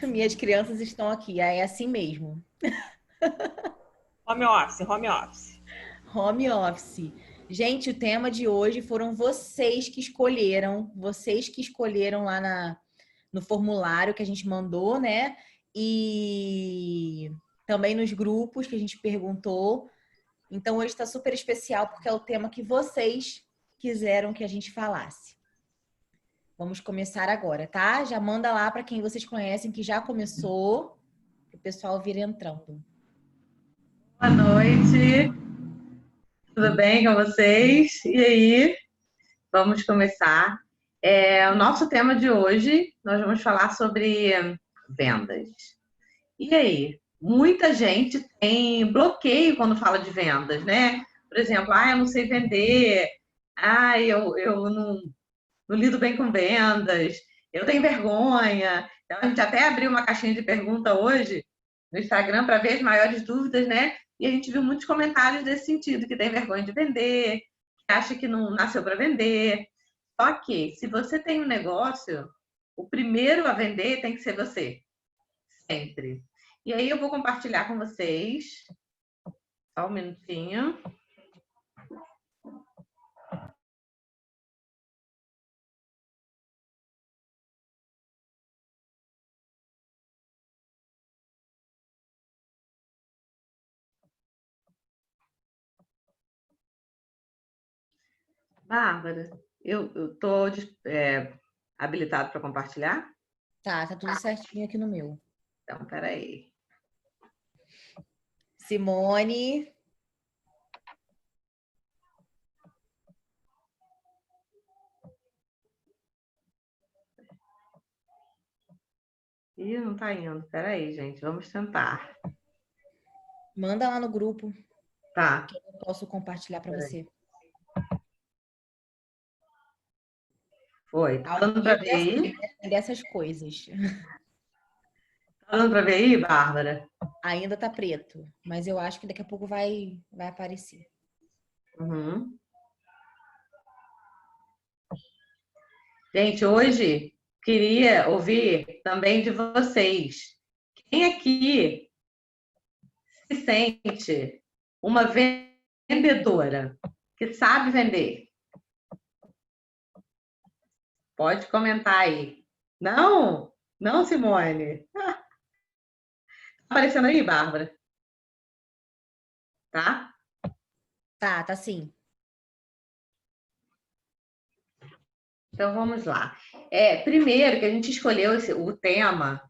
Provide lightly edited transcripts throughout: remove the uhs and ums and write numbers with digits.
Minhas crianças estão aqui, aí é assim mesmo. Home office, home office. Home office. Gente, o tema de hoje foram vocês que escolheram lá no formulário que a gente mandou, né? E também nos grupos que a gente perguntou. Então hoje está super especial porque é o tema que vocês quiseram que a gente falasse. Vamos começar agora, tá? Já manda lá para quem vocês conhecem que já começou, para o pessoal vir entrando. Boa noite, tudo bem com vocês? E aí, vamos começar. O nosso tema de hoje, nós vamos falar sobre vendas. E aí, muita gente tem bloqueio quando fala de vendas, né? Por exemplo, eu não sei vender, eu não lido bem com vendas, eu tenho vergonha. Então, a gente até abriu uma caixinha de pergunta hoje no Instagram para ver as maiores dúvidas, né? E a gente viu muitos comentários desse sentido, que tem vergonha de vender, que acha que não nasceu para vender. Só que, se você tem um negócio, o primeiro a vender tem que ser você, sempre. E aí eu vou compartilhar com vocês, só um minutinho. Bárbara, eu tô habilitado para compartilhar? Tá tudo certinho aqui no meu. Então, peraí. Simone. Ih, não tá indo. Peraí, gente, vamos tentar. Manda lá no grupo. Tá. Que eu posso compartilhar para você. Foi. Tá dando para ver aí? Dessas coisas. Tá dando para ver aí, Bárbara? Ainda tá preto, mas eu acho que daqui a pouco vai aparecer. Uhum. Gente, hoje queria ouvir também de vocês. Quem aqui se sente uma vendedora que sabe vender? Pode comentar aí. Não? Não, Simone? Tá aparecendo aí, Bárbara? Tá? Tá sim. Então vamos lá. Primeiro que a gente escolheu o tema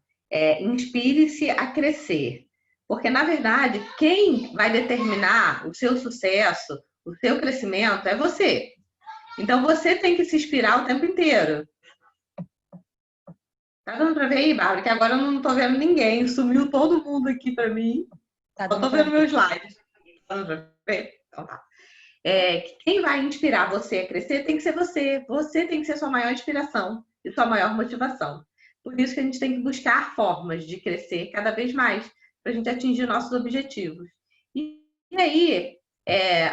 Inspire-se a crescer. Porque, na verdade, quem vai determinar o seu sucesso, o seu crescimento, é você. Então você tem que se inspirar o tempo inteiro. Tá dando para ver aí, Bárbara? Que agora eu não tô vendo ninguém. Sumiu todo mundo aqui para mim. Só tô vendo meus slides. Tá dando para ver? Então tá. Quem vai inspirar você a crescer tem que ser você. Você tem que ser sua maior inspiração e sua maior motivação. Por isso que a gente tem que buscar formas de crescer cada vez mais para a gente atingir nossos objetivos. E aí,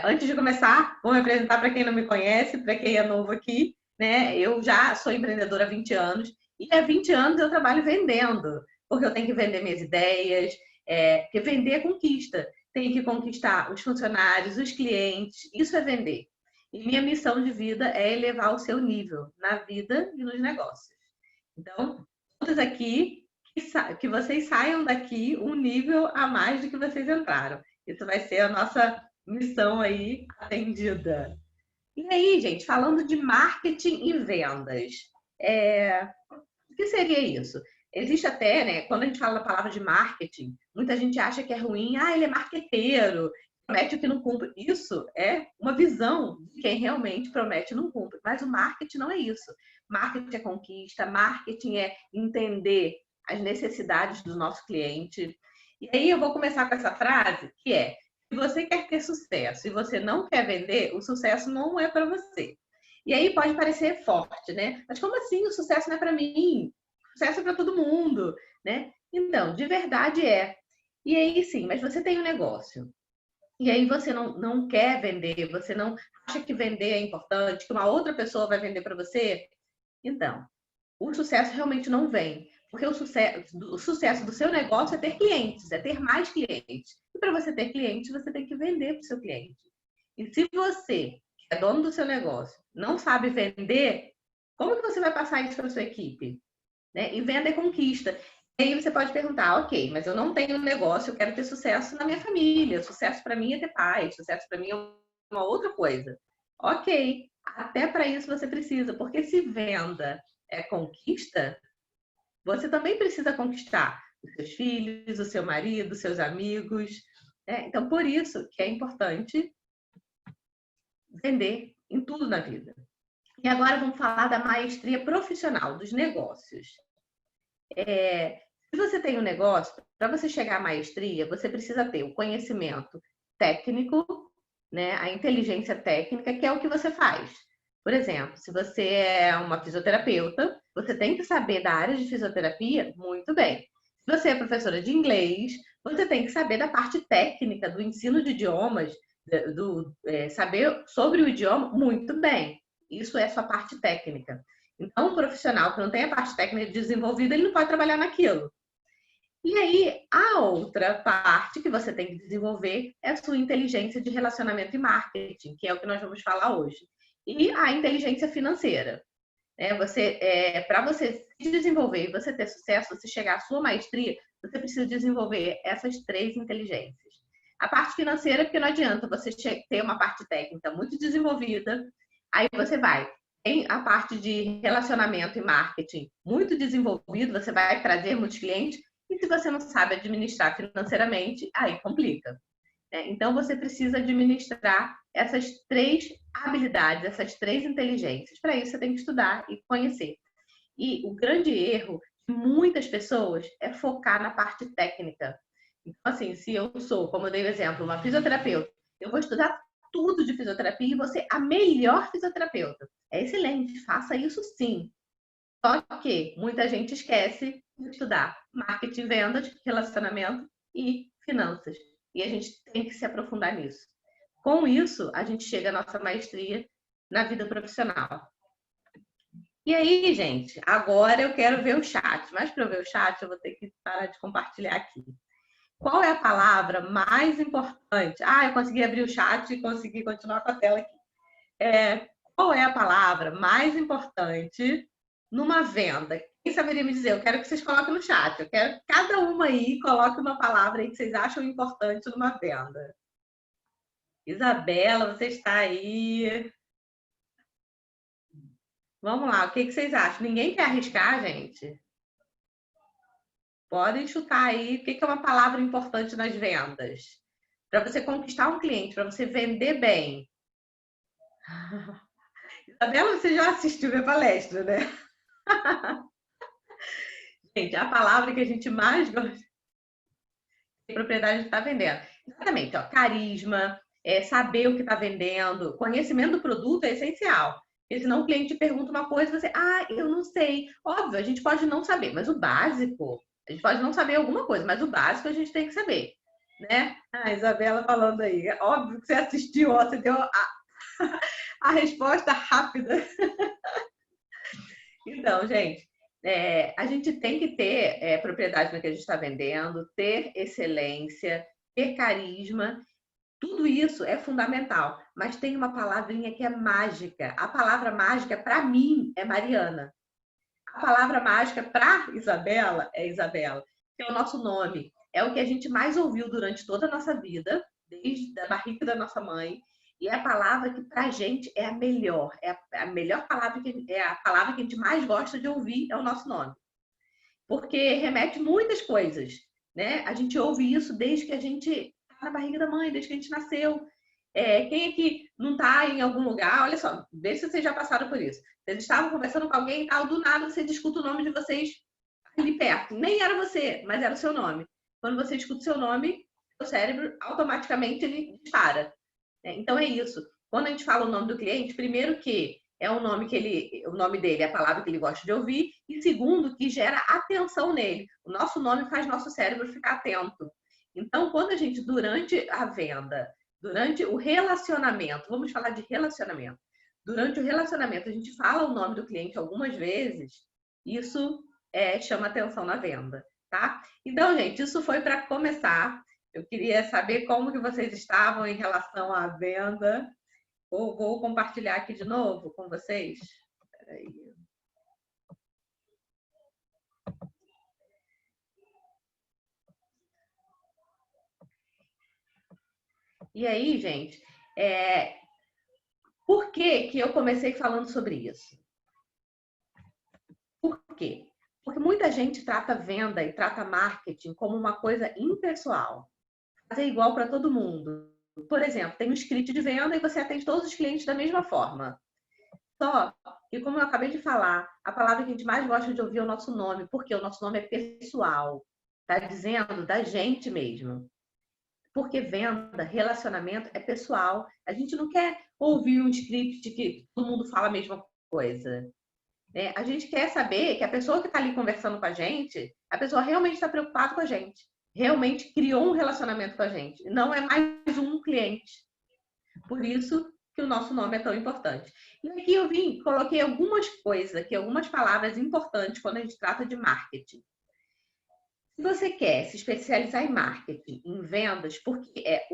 antes de começar, vou me apresentar para quem não me conhece, para quem é novo aqui, né? Eu já sou empreendedora há 20 anos e há 20 anos eu trabalho vendendo, porque eu tenho que vender minhas ideias, porque vender é conquista. Tem que conquistar os funcionários, os clientes, isso é vender. E minha missão de vida é elevar o seu nível na vida e nos negócios. Então, todos aqui, que vocês saiam daqui um nível a mais do que vocês entraram. Isso vai ser a nossa missão aí atendida. E aí, gente, falando de marketing e vendas, o que seria isso? Existe até, né, quando a gente fala da palavra de marketing, muita gente acha que é ruim, ele é marqueteiro, promete o que não cumpre. Isso é uma visão de quem realmente promete e não cumpre. Mas o marketing não é isso. Marketing é conquista, marketing é entender as necessidades do nosso cliente. E aí eu vou começar com essa frase, que é: se você quer ter sucesso e você não quer vender, o sucesso não é para você. E aí pode parecer forte, né? Mas como assim o sucesso não é para mim? O sucesso é para todo mundo, né? Então, de verdade é. E aí sim, mas você tem um negócio. E aí você não quer vender, você não acha que vender é importante, que uma outra pessoa vai vender para você. Então, o sucesso realmente não vem. Porque o sucesso do seu negócio é ter clientes, é ter mais clientes. E para você ter clientes, você tem que vender para o seu cliente. E se você, que é dono do seu negócio, não sabe vender, como que você vai passar isso para a sua equipe? Né? E venda é conquista. E aí você pode perguntar, ok, mas eu não tenho negócio, eu quero ter sucesso na minha família. Sucesso para mim é ter paz, sucesso para mim é uma outra coisa. Ok, até para isso você precisa, porque se venda é conquista, você também precisa conquistar os seus filhos, o seu marido, os seus amigos. Né? Então, por isso que é importante vender em tudo na vida. E agora vamos falar da maestria profissional dos negócios. Se você tem um negócio, para você chegar à maestria, você precisa ter o conhecimento técnico, né, a inteligência técnica, que é o que você faz. Por exemplo, se você é uma fisioterapeuta, você tem que saber da área de fisioterapia muito bem. Se você é professora de inglês, você tem que saber da parte técnica do ensino de idiomas, saber sobre o idioma muito bem. Isso é sua parte técnica. Então, um profissional que não tem a parte técnica desenvolvida, ele não pode trabalhar naquilo. E aí, a outra parte que você tem que desenvolver é a sua inteligência de relacionamento e marketing, que é o que nós vamos falar hoje. E a inteligência financeira. Para você se desenvolver e você ter sucesso, você chegar à sua maestria, você precisa desenvolver essas 3 inteligências. A parte financeira, porque não adianta você ter uma parte técnica muito desenvolvida, aí você tem a parte de relacionamento e marketing muito desenvolvido, você vai trazer muitos clientes, e se você não sabe administrar financeiramente, aí complica. Então, você precisa administrar essas 3 habilidades, essas 3 inteligências. Para isso, você tem que estudar e conhecer. E o grande erro de muitas pessoas é focar na parte técnica. Então, assim, se eu sou, como eu dei o exemplo, uma fisioterapeuta, eu vou estudar tudo de fisioterapia e vou ser a melhor fisioterapeuta. É excelente, faça isso sim. Só que muita gente esquece de estudar marketing, vendas, relacionamento e finanças. E a gente tem que se aprofundar nisso. Com isso, a gente chega à nossa maestria na vida profissional. E aí, gente, agora eu quero ver o chat. Mas para eu ver o chat, eu vou ter que parar de compartilhar aqui. Qual é a palavra mais importante? Eu consegui abrir o chat e consegui continuar com a tela aqui. Qual é a palavra mais importante numa venda? Quem saberia me dizer? Eu quero que vocês coloquem no chat. Eu quero que cada uma aí coloque uma palavra aí que vocês acham importante numa venda. Isabela, você está aí. Vamos lá, o que vocês acham? Ninguém quer arriscar, gente? Podem chutar aí. O que é uma palavra importante nas vendas? Para você conquistar um cliente, para você vender bem. Isabela, você já assistiu minha palestra, né? Gente, a palavra que a gente mais gosta de propriedade está vendendo. Exatamente, ó, carisma, saber o que está vendendo, conhecimento do produto é essencial. Porque senão o cliente pergunta uma coisa e você, eu não sei. Óbvio, a gente pode não saber, mas o básico, a gente pode não saber alguma coisa, mas o básico a gente tem que saber, né? A Isabela falando aí, é óbvio que você assistiu, ó, você deu a resposta rápida. Então, gente, a gente tem que ter propriedade no que a gente está vendendo, ter excelência, ter carisma. Tudo isso é fundamental, mas tem uma palavrinha que é mágica. A palavra mágica, para mim, é Mariana. A palavra mágica para Isabela é Isabela, que é o nosso nome. É o que a gente mais ouviu durante toda a nossa vida, desde a barriga da nossa mãe. E é a palavra que para a gente é a melhor. É a melhor palavra, é a palavra que a gente mais gosta de ouvir, é o nosso nome. Porque remete muitas coisas, né? A gente ouve isso desde que a gente na barriga da mãe, desde que a gente nasceu. Quem é que não está em algum lugar? Olha só, vê se vocês já passaram por isso. Vocês estavam conversando com alguém e tal, do nada você discuta o nome de vocês ali perto. Nem era você, mas era o seu nome. Quando você escuta o seu nome, o cérebro automaticamente ele dispara. Então é isso. Quando a gente fala o nome do cliente, primeiro que é o nome o nome dele é a palavra que ele gosta de ouvir, e segundo que gera atenção nele. O nosso nome faz nosso cérebro ficar atento. Então, quando a gente, durante a venda, durante o relacionamento, vamos falar de relacionamento. Durante o relacionamento, a gente fala o nome do cliente algumas vezes, isso chama atenção na venda, tá? Então, gente, isso foi para começar. Eu queria saber como que vocês estavam em relação à venda. Vou compartilhar aqui de novo com vocês. Peraí. E aí, gente, por que que eu comecei falando sobre isso? Por quê? Porque muita gente trata venda e trata marketing como uma coisa impessoal. Fazer igual para todo mundo. Por exemplo, tem um script de venda e você atende todos os clientes da mesma forma. Só que, como eu acabei de falar, a palavra que a gente mais gosta de ouvir é o nosso nome, porque o nosso nome é pessoal. Está dizendo da gente mesmo. Porque venda, relacionamento é pessoal. A gente não quer ouvir um script que todo mundo fala a mesma coisa. A gente quer saber que a pessoa que está ali conversando com a gente, a pessoa realmente está preocupada com a gente. Realmente criou um relacionamento com a gente. Não é mais um cliente. Por isso que o nosso nome é tão importante. E aqui eu coloquei algumas coisas aqui, algumas palavras importantes quando a gente trata de marketing. Se você quer se especializar em marketing, em vendas, porque é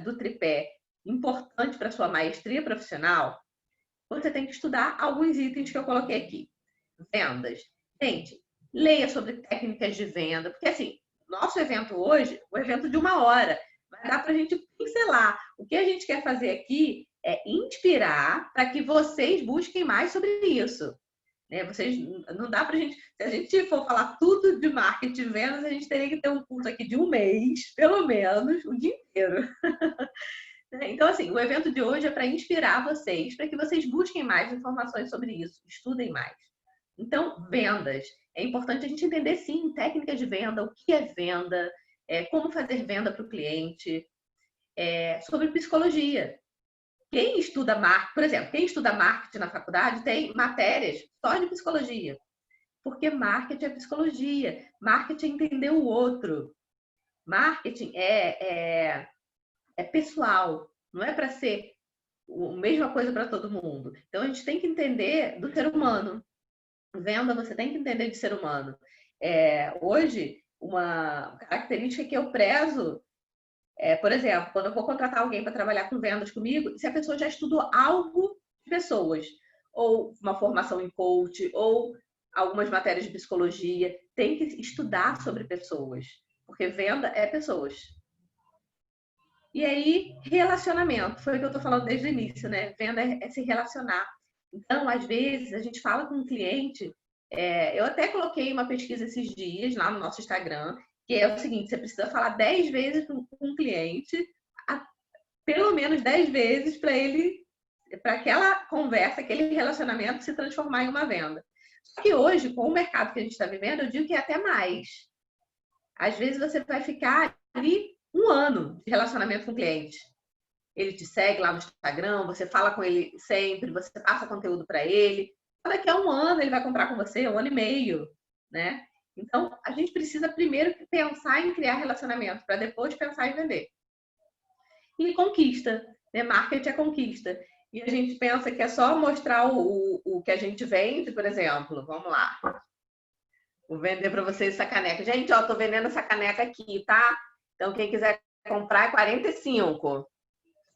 do tripé importante para sua maestria profissional, você tem que estudar alguns itens que eu coloquei aqui. Vendas. Gente, leia sobre técnicas de venda, porque assim, nosso evento hoje, o evento de 1 hora, vai dar para a gente pincelar. O que a gente quer fazer aqui é inspirar para que vocês busquem mais sobre isso. Não dá para a gente, se a gente for falar tudo de marketing e vendas, a gente teria que ter um curso aqui de 1 mês, pelo menos, o dia inteiro. Então, assim, o evento de hoje é para inspirar vocês, para que vocês busquem mais informações sobre isso, estudem mais. Então, vendas. É importante a gente entender, sim, técnicas de venda, o que é venda, como fazer venda para o cliente, sobre psicologia. Quem estuda marketing, por exemplo, quem estuda marketing na faculdade tem matérias só de psicologia. Porque marketing é psicologia. Marketing é entender o outro. Marketing é pessoal. Não é para ser a mesma coisa para todo mundo. Então, a gente tem que entender do ser humano. Venda, você tem que entender de ser humano. Hoje, uma característica que eu prezo por exemplo, quando eu vou contratar alguém para trabalhar com vendas comigo, se a pessoa já estudou algo de pessoas, ou uma formação em coach, ou algumas matérias de psicologia, tem que estudar sobre pessoas, porque venda é pessoas. E aí, relacionamento, foi o que eu estou falando desde o início, né? Venda é se relacionar. Então, às vezes, a gente fala com um cliente, eu até coloquei uma pesquisa esses dias lá no nosso Instagram, que é o seguinte, você precisa falar 10 vezes com um cliente, pelo menos 10 vezes para aquela conversa, aquele relacionamento se transformar em uma venda. Só que hoje, com o mercado que a gente está vivendo, eu digo que é até mais. Às vezes você vai ficar ali 1 ano de relacionamento com o cliente. Ele te segue lá no Instagram, você fala com ele sempre, você passa conteúdo para ele. Daqui a 1 ano ele vai comprar com você, 1 ano e meio, né? Então, a gente precisa primeiro pensar em criar relacionamento, para depois pensar em vender. E conquista, né? Marketing é conquista. E a gente pensa que é só mostrar o que a gente vende, por exemplo. Vamos lá. Vou vender para vocês essa caneca. Gente, ó, tô vendendo essa caneca aqui, tá? Então, quem quiser comprar é 45.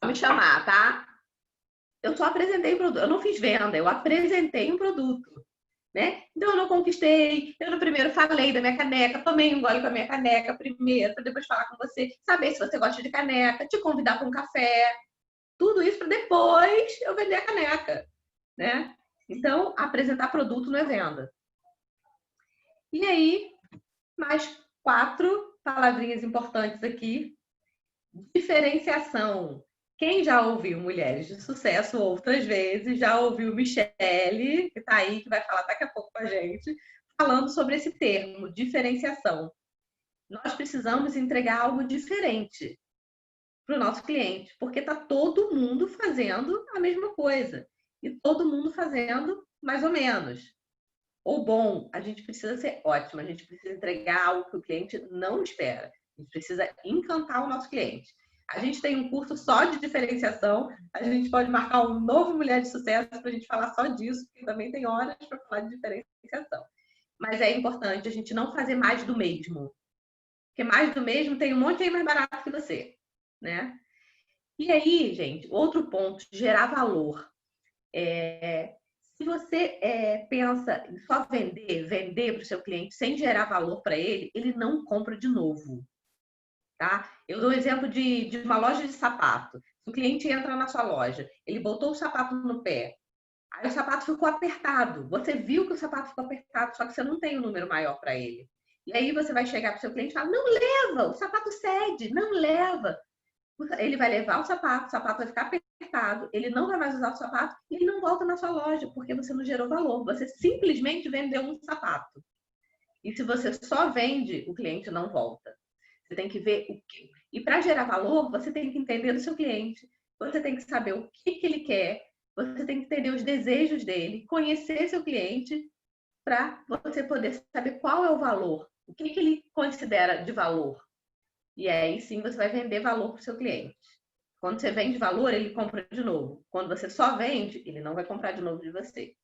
Só me chamar, tá? Eu só apresentei o produto. Eu não fiz venda, eu apresentei um produto. Né? Então, eu não conquistei. Eu no primeiro falei da minha caneca, tomei um gole com a minha caneca primeiro, para depois falar com você, saber se você gosta de caneca, te convidar para um café. Tudo isso para depois eu vender a caneca. Né? Então, apresentar produto não é venda. E aí, mais 4 palavrinhas importantes aqui. Diferenciação. Quem já ouviu Mulheres de Sucesso outras vezes, já ouviu Michele, que está aí, que vai falar daqui a pouco com a gente, falando sobre esse termo, diferenciação. Nós precisamos entregar algo diferente para o nosso cliente, porque está todo mundo fazendo a mesma coisa. E todo mundo fazendo mais ou menos. Ou bom, a gente precisa ser ótimo, a gente precisa entregar algo que o cliente não espera. A gente precisa encantar o nosso cliente. A gente tem um curso só de diferenciação. A gente pode marcar um novo Mulher de Sucesso para a gente falar só disso, porque também tem horas para falar de diferenciação. mas é importante a gente não fazer mais do mesmo. Porque mais do mesmo tem um monte aí mais barato que você, né? E aí, gente, outro ponto, gerar valor. Se você pensa em só vender para o seu cliente sem gerar valor para ele, ele não compra de novo, tá? Eu dou um exemplo de uma loja de sapato. Se o cliente entra na sua loja, ele botou o sapato no pé, aí o sapato ficou apertado. Você viu que o sapato ficou apertado, só que você não tem um número maior para ele. E aí você vai chegar para o seu cliente e falar, não leva, o sapato cede, não leva. Ele vai levar o sapato vai ficar apertado, ele não vai mais usar o sapato e ele não volta na sua loja, porque você não gerou valor. Você simplesmente vendeu um sapato. E se você só vende, o cliente não volta. Você tem que ver o que. E para gerar valor, você tem que entender do seu cliente. Você tem que saber o que ele quer. Você tem que entender os desejos dele, conhecer seu cliente para você poder saber qual é o valor, o que ele considera de valor. E aí sim você vai vender valor para o seu cliente. Quando você vende valor, ele compra de novo. Quando você só vende, ele não vai comprar de novo de você.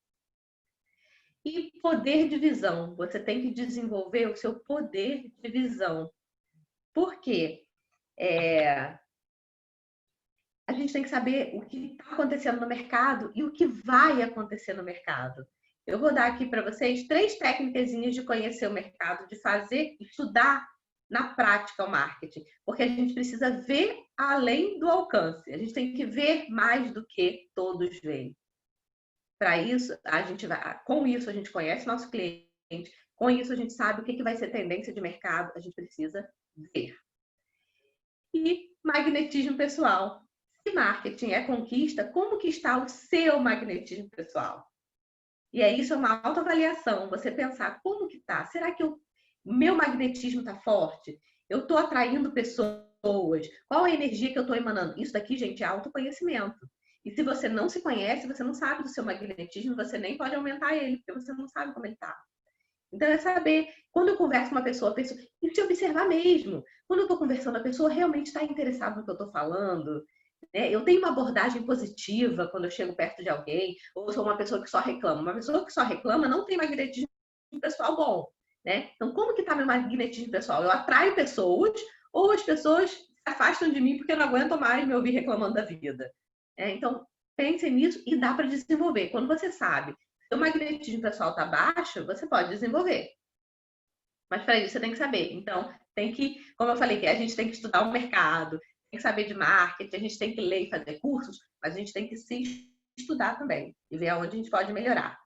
E poder de visão. Você tem que desenvolver o seu poder de visão. Por quê? A gente tem que saber o que está acontecendo no mercado e o que vai acontecer no mercado. Eu vou dar aqui para vocês 3 técnicas de conhecer o mercado, de fazer, estudar na prática o marketing, porque a gente precisa ver além do alcance. A gente tem que ver mais do que todos veem. Para isso, com isso a gente conhece nosso cliente, com isso a gente sabe o que vai ser tendência de mercado, a gente precisa ver. E magnetismo pessoal. Se marketing é conquista, como que está o seu magnetismo pessoal? E aí isso é uma autoavaliação, você pensar como que tá? Será que meu magnetismo está forte? Eu estou atraindo pessoas? Qual a energia que eu estou emanando? Isso daqui, gente, é autoconhecimento. E se você não se conhece, você não sabe do seu magnetismo, você nem pode aumentar ele, porque você não sabe como ele está. Então, é saber, quando eu converso com uma pessoa, e se observar mesmo. Quando eu estou conversando, a pessoa realmente está interessada no que eu estou falando. Né? Eu tenho uma abordagem positiva quando eu chego perto de alguém, ou eu sou uma pessoa que só reclama. Uma pessoa que só reclama não tem magnetismo pessoal bom. Né? Então, como que está meu magnetismo pessoal? Eu atraio pessoas ou as pessoas se afastam de mim porque não aguentam mais me ouvir reclamando da vida? Então, pensem nisso e dá para desenvolver. Quando você sabe que o magnetismo pessoal está baixo, você pode desenvolver. Mas para isso você tem que saber. Então, tem que, como eu falei, que a gente tem que estudar o mercado, tem que saber de marketing, a gente tem que ler e fazer cursos, mas a gente tem que se estudar também e ver aonde a gente pode melhorar.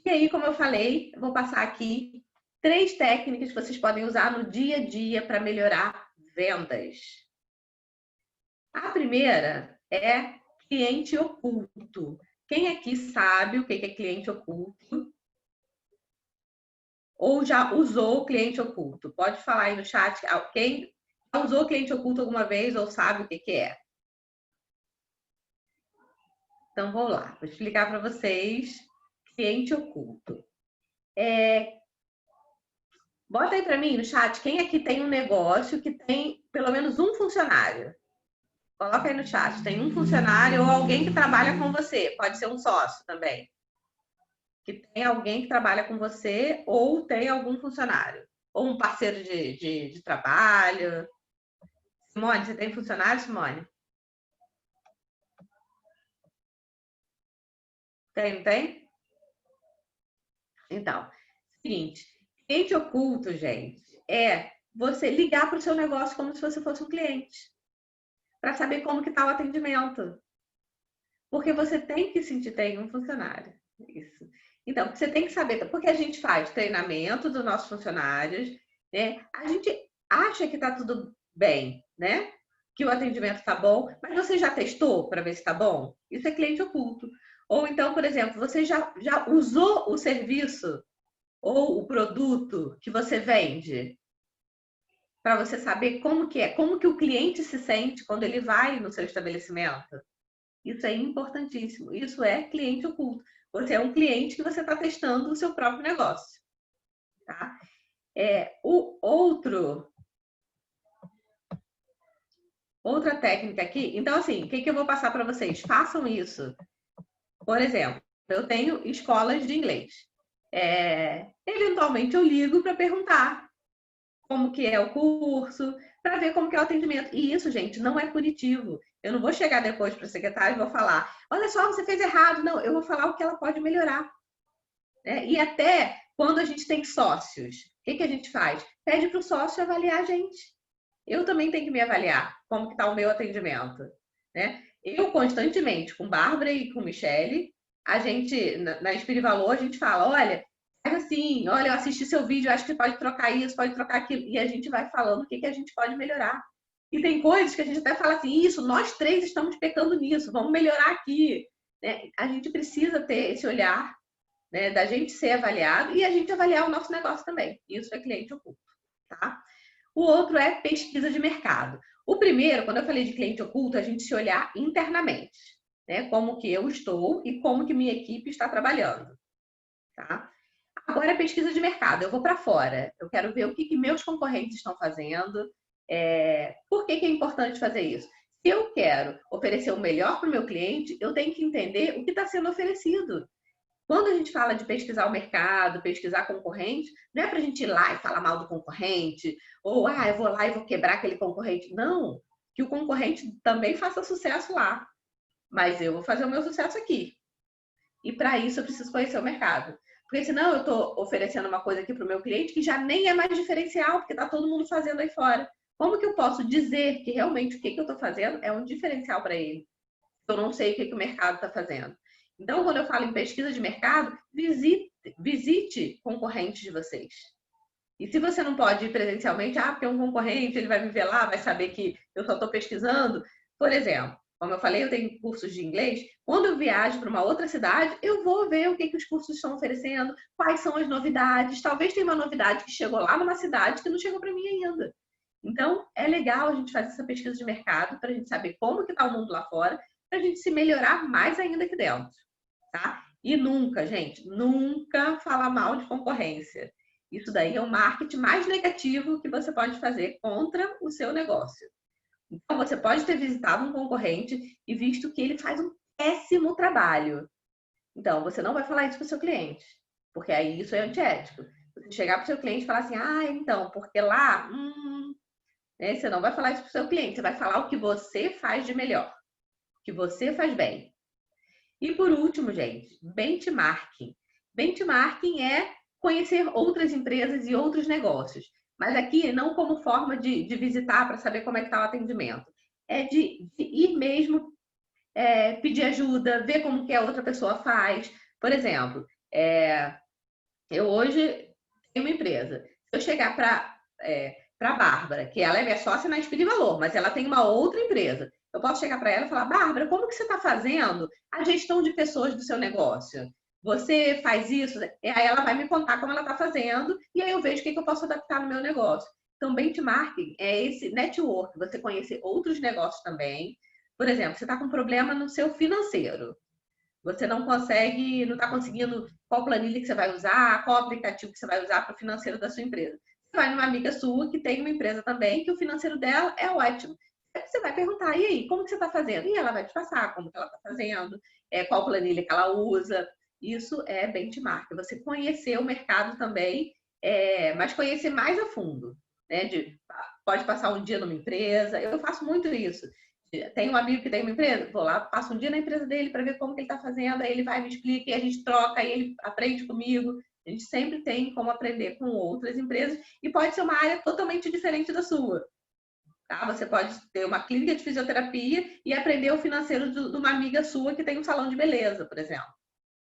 E aí, como eu falei, eu vou passar aqui 3 técnicas que vocês podem usar no dia a dia para melhorar vendas. A primeira é cliente oculto. Quem aqui sabe o que é cliente oculto? Ou já usou o cliente oculto? Pode falar aí no chat quem já usou cliente oculto alguma vez ou sabe o que é. Então, vou lá. Vou explicar para vocês. Cliente oculto. Bota aí para mim no chat quem aqui tem um negócio que tem pelo menos um funcionário. Coloca aí no chat. Tem um funcionário ou alguém que trabalha com você. Pode ser um sócio também. Que tem alguém que trabalha com você ou tem algum funcionário. Ou um parceiro de trabalho. Simone, você tem funcionário, Simone? Tem, não tem? Então, seguinte. Cliente oculto, gente, é você ligar para o seu negócio como se você fosse um cliente. Para saber como que está o atendimento. Porque você tem que sentir, tem um funcionário. Isso. Então, você tem que saber, porque a gente faz treinamento dos nossos funcionários, né? A gente acha que está tudo bem, né? Que o atendimento está bom, mas você já testou para ver se está bom? Isso é cliente oculto. Ou então, por exemplo, você já usou o serviço ou o produto que você vende para você saber como que é, como que o cliente se sente quando ele vai no seu estabelecimento. Isso é importantíssimo. Isso é cliente oculto. Você é um cliente que você está testando o seu próprio negócio. Tá? Outra técnica aqui. Então, assim, o que eu vou passar para vocês? Façam isso. Por exemplo, eu tenho escolas de inglês. Eventualmente eu ligo para perguntar como que é o curso, para ver como que é o atendimento. E isso, gente, não é punitivo. Eu não vou chegar depois para a secretária e vou falar, olha só, você fez errado. Não, eu vou falar o que ela pode melhorar. Né? E até quando a gente tem sócios, o que a gente faz? Pede para o sócio avaliar a gente. Eu também tenho que me avaliar como que está o meu atendimento. Né? Eu constantemente, com Bárbara e com Michele, a gente, na Inspire Valor, a gente fala, olha, faz assim, olha, eu assisti seu vídeo, acho que pode trocar isso, pode trocar aquilo. E a gente vai falando o que a gente pode melhorar. E tem coisas que a gente até fala assim, isso, nós três estamos pecando nisso, vamos melhorar aqui. Né? A gente precisa ter esse olhar, né, da gente ser avaliado e a gente avaliar o nosso negócio também. Isso é cliente oculto, tá? O outro é pesquisa de mercado. O primeiro, quando eu falei de cliente oculto, a gente se olhar internamente, né? Como que eu estou e como que minha equipe está trabalhando, tá? Agora, pesquisa de mercado. Eu vou para fora. Eu quero ver o que meus concorrentes estão fazendo. Por que é importante fazer isso? Se eu quero oferecer o melhor para o meu cliente, eu tenho que entender o que está sendo oferecido. Quando a gente fala de pesquisar o mercado, pesquisar concorrente, não é para a gente ir lá e falar mal do concorrente, ou eu vou lá e vou quebrar aquele concorrente. Não, que o concorrente também faça sucesso lá, mas eu vou fazer o meu sucesso aqui. E para isso eu preciso conhecer o mercado. Porque senão eu estou oferecendo uma coisa aqui para o meu cliente que já nem é mais diferencial, porque está todo mundo fazendo aí fora. Como que eu posso dizer que realmente o que eu estou fazendo é um diferencial para ele? Eu não sei o que o mercado está fazendo. Então, quando eu falo em pesquisa de mercado, visite concorrentes de vocês. E se você não pode ir presencialmente, porque um concorrente, ele vai me ver lá, vai saber que eu só estou pesquisando. Por exemplo, como eu falei, eu tenho cursos de inglês. Quando eu viajo para uma outra cidade, eu vou ver o que os cursos estão oferecendo, quais são as novidades. Talvez tenha uma novidade que chegou lá numa cidade que não chegou para mim ainda. Então, é legal a gente fazer essa pesquisa de mercado para a gente saber como que está o mundo lá fora, para a gente se melhorar mais ainda aqui dentro. Tá? E nunca, gente, nunca falar mal de concorrência. Isso daí é o marketing mais negativo que você pode fazer contra o seu negócio. Então, você pode ter visitado um concorrente e visto que ele faz um péssimo trabalho. Então, você não vai falar isso para o seu cliente, porque aí isso é antiético. Você chegar para o seu cliente e falar assim, então, porque lá, né? Você não vai falar isso para o seu cliente, você vai falar o que você faz de melhor, o que você faz bem. E por último, gente, benchmarking. Benchmarking é conhecer outras empresas e outros negócios. Mas aqui não como forma de visitar para saber como é que está o atendimento. É de ir mesmo pedir ajuda, ver como que a outra pessoa faz. Por exemplo, eu hoje tenho uma empresa. Se eu chegar para a Bárbara, que ela é minha sócia na Inspire Valor, mas ela tem uma outra empresa. Eu posso chegar para ela e falar, Bárbara, como que você está fazendo a gestão de pessoas do seu negócio? Você faz isso? E aí ela vai me contar como ela está fazendo e aí eu vejo o que eu posso adaptar no meu negócio. Então, benchmarking é esse network, você conhecer outros negócios também. Por exemplo, você está com um problema no seu financeiro. Você não está conseguindo qual planilha que você vai usar, qual aplicativo que você vai usar para o financeiro da sua empresa. Você vai numa amiga sua que tem uma empresa também, que o financeiro dela é ótimo. Você vai perguntar, e aí, como que você está fazendo? E ela vai te passar como que ela está fazendo, qual planilha que ela usa. Isso é benchmark. Você conhecer o mercado também, mas conhecer mais a fundo. Né? Pode passar um dia numa empresa. Eu faço muito isso. Tem um amigo que tem uma empresa, vou lá, passo um dia na empresa dele para ver como que ele está fazendo, aí ele vai, me explica, e a gente troca, aí ele aprende comigo. A gente sempre tem como aprender com outras empresas e pode ser uma área totalmente diferente da sua. Tá? Você pode ter uma clínica de fisioterapia e aprender o financeiro de uma amiga sua que tem um salão de beleza, por exemplo.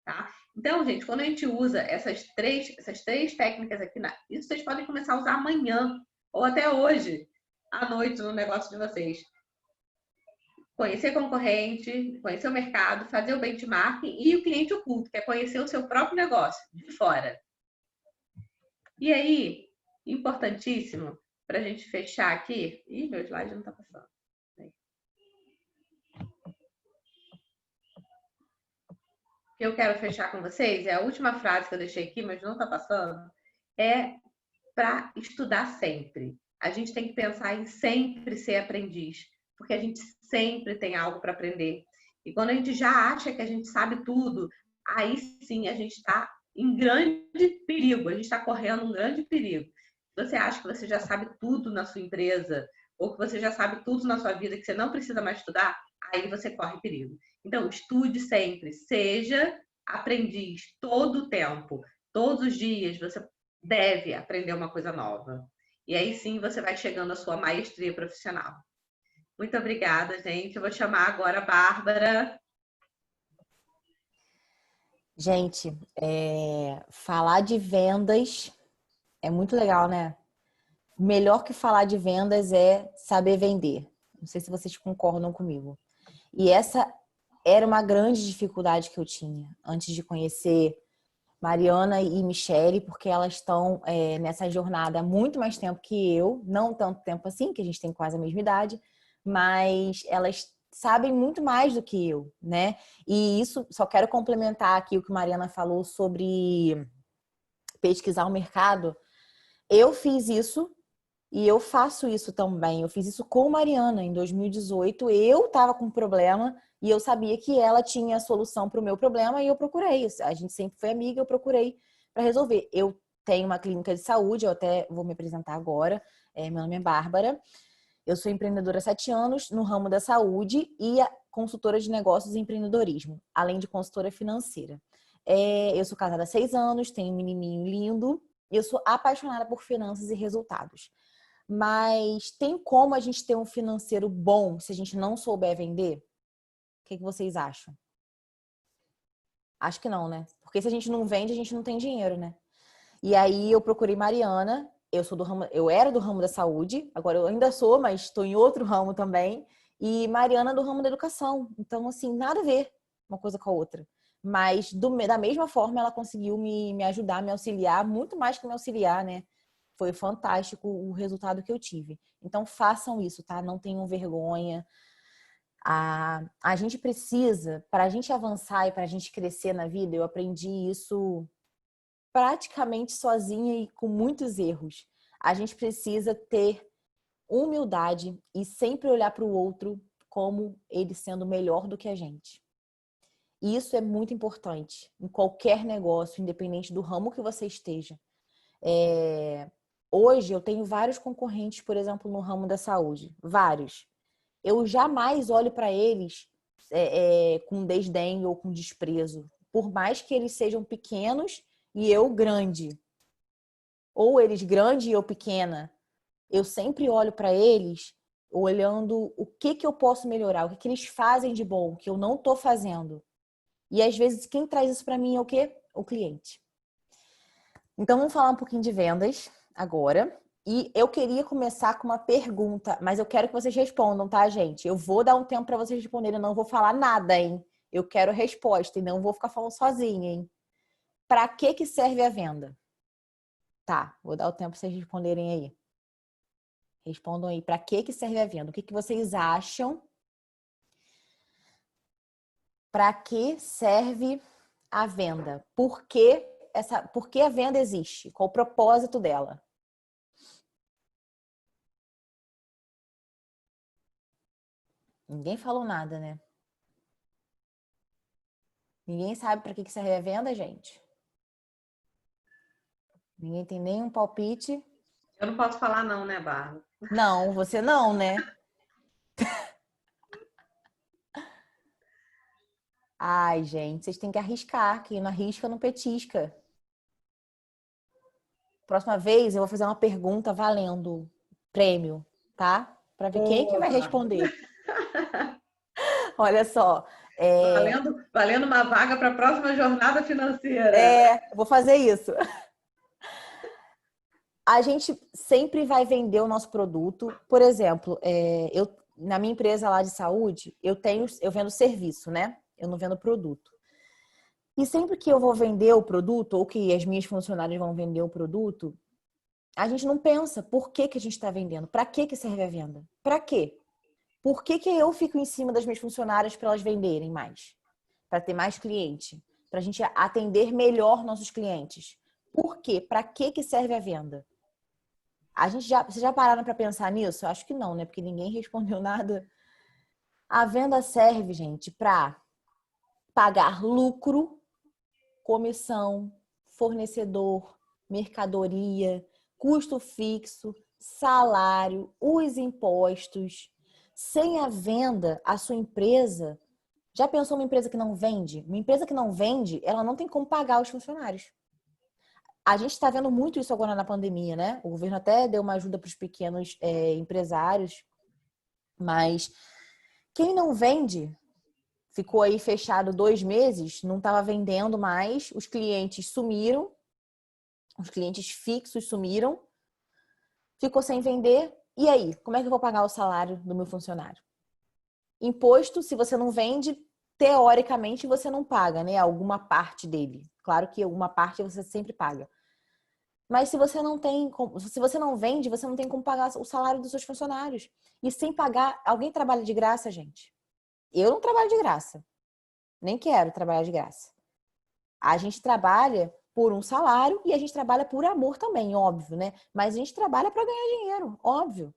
Tá? Então, gente, quando a gente usa essas três técnicas aqui, isso vocês podem começar a usar amanhã ou até hoje à noite no negócio de vocês. Conhecer concorrente, conhecer o mercado, fazer o benchmarking e o cliente oculto, que é conhecer o seu próprio negócio de fora. E aí, importantíssimo, para a gente fechar aqui. Ih, meu slide não está passando. O que eu quero fechar com vocês é a última frase que eu deixei aqui, mas não está passando. É para estudar sempre. A gente tem que pensar em sempre ser aprendiz, porque a gente sempre tem algo para aprender. E quando a gente já acha que a gente sabe tudo, aí sim a gente está em grande perigo. A gente está correndo um grande perigo. Se você acha que você já sabe tudo na sua empresa, ou que você já sabe tudo na sua vida, que você não precisa mais estudar, aí você corre perigo. Então, estude sempre, seja aprendiz todo o tempo. Todos os dias você deve aprender uma coisa nova. E aí sim você vai chegando à sua maestria profissional. Muito obrigada, gente. Eu vou chamar agora a Bárbara. Gente, falar de vendas é muito legal, né? Melhor que falar de vendas é saber vender. Não sei se vocês concordam comigo. E essa era uma grande dificuldade que eu tinha antes de conhecer Mariana e Michele, porque elas estão nessa jornada há muito mais tempo que eu, não tanto tempo assim, que a gente tem quase a mesma idade, mas elas sabem muito mais do que eu, né? E isso, só quero complementar aqui o que Mariana falou sobre pesquisar o mercado. Eu fiz isso e eu faço isso também. Eu fiz isso com Mariana em 2018. Eu estava com um problema e eu sabia que ela tinha a solução para o meu problema e eu procurei. A gente sempre foi amiga, eu procurei para resolver. Eu tenho uma clínica de saúde, eu até vou me apresentar agora. Meu nome é Bárbara. Eu sou empreendedora há 7 anos no ramo da saúde e consultora de negócios e empreendedorismo, além de consultora financeira. Eu sou casada há 6 anos, tenho um menininho lindo e eu sou apaixonada por finanças e resultados. Mas tem como a gente ter um financeiro bom se a gente não souber vender? O que vocês acham? Acho que não, né? Porque se a gente não vende, a gente não tem dinheiro, né? E aí eu procurei Mariana, eu era do ramo da saúde, agora eu ainda sou, mas estou em outro ramo também. E Mariana do ramo da educação. Então, assim, nada a ver uma coisa com a outra. Mas da mesma forma, ela conseguiu me ajudar, me auxiliar, muito mais que me auxiliar, né? Foi fantástico o resultado que eu tive. Então, façam isso, tá? Não tenham vergonha. A gente precisa, para a gente avançar e para a gente crescer na vida, eu aprendi isso praticamente sozinha e com muitos erros. A gente precisa ter humildade e sempre olhar para o outro como ele sendo melhor do que a gente. E isso é muito importante em qualquer negócio, independente do ramo que você esteja. Hoje eu tenho vários concorrentes, por exemplo, no ramo da saúde. Vários. Eu jamais olho para eles com desdém ou com desprezo. Por mais que eles sejam pequenos e eu grande. Ou eles grande e eu pequena. Eu sempre olho para eles olhando o que eu posso melhorar, o que eles fazem de bom, que eu não estou fazendo. E às vezes quem traz isso para mim é o quê? O cliente. Então vamos falar um pouquinho de vendas agora. E eu queria começar com uma pergunta, mas eu quero que vocês respondam, tá, gente? Eu vou dar um tempo para vocês responderem, eu não vou falar nada, hein? Eu quero resposta e não vou ficar falando sozinha, hein? Para que serve a venda? Tá, vou dar o tempo para vocês responderem aí. Respondam aí, para que serve a venda? O que vocês acham? Para que serve a venda? Por que a venda existe? Qual o propósito dela? Ninguém falou nada, né? Ninguém sabe para que serve a venda, gente? Ninguém tem nenhum palpite? Eu não posso falar não, né, Bárbara? Não, você não, né? Ai, gente, vocês têm que arriscar. Quem não arrisca, não petisca. Próxima vez eu vou fazer uma pergunta valendo prêmio, tá? Para ver quem que vai responder. Olha só. Valendo uma vaga para a próxima jornada financeira. Vou fazer isso. A gente sempre vai vender o nosso produto. Por exemplo, na minha empresa lá de saúde, eu vendo serviço, né? Eu não vendo produto. E sempre que eu vou vender o produto, ou que as minhas funcionárias vão vender o produto, a gente não pensa por que a gente está vendendo. Para que serve a venda? Para quê? Por que eu fico em cima das minhas funcionárias para elas venderem mais? Para ter mais cliente? Para a gente atender melhor nossos clientes? Por quê? Para que serve a venda? Vocês já pararam para pensar nisso? Eu acho que não, né? Porque ninguém respondeu nada. A venda serve, gente, para pagar lucro, comissão, fornecedor, mercadoria, custo fixo, salário, os impostos. Sem a venda, a sua empresa... Já pensou uma empresa que não vende? Uma empresa que não vende, ela não tem como pagar os funcionários. A gente está vendo muito isso agora na pandemia, né? O governo até deu uma ajuda para os pequenos empresários, mas quem não vende, ficou aí fechado 2 meses, não estava vendendo mais, os clientes sumiram, os clientes fixos sumiram, ficou sem vender, e aí? Como é que eu vou pagar o salário do meu funcionário? Imposto, se você não vende, teoricamente você não paga, né? Alguma parte dele. Claro que alguma parte você sempre paga. Mas se você não vende, você não tem como pagar o salário dos seus funcionários. E sem pagar, alguém trabalha de graça, gente? Eu não trabalho de graça. Nem quero trabalhar de graça. A gente trabalha por um salário e a gente trabalha por amor também, óbvio, né? Mas a gente trabalha para ganhar dinheiro, óbvio.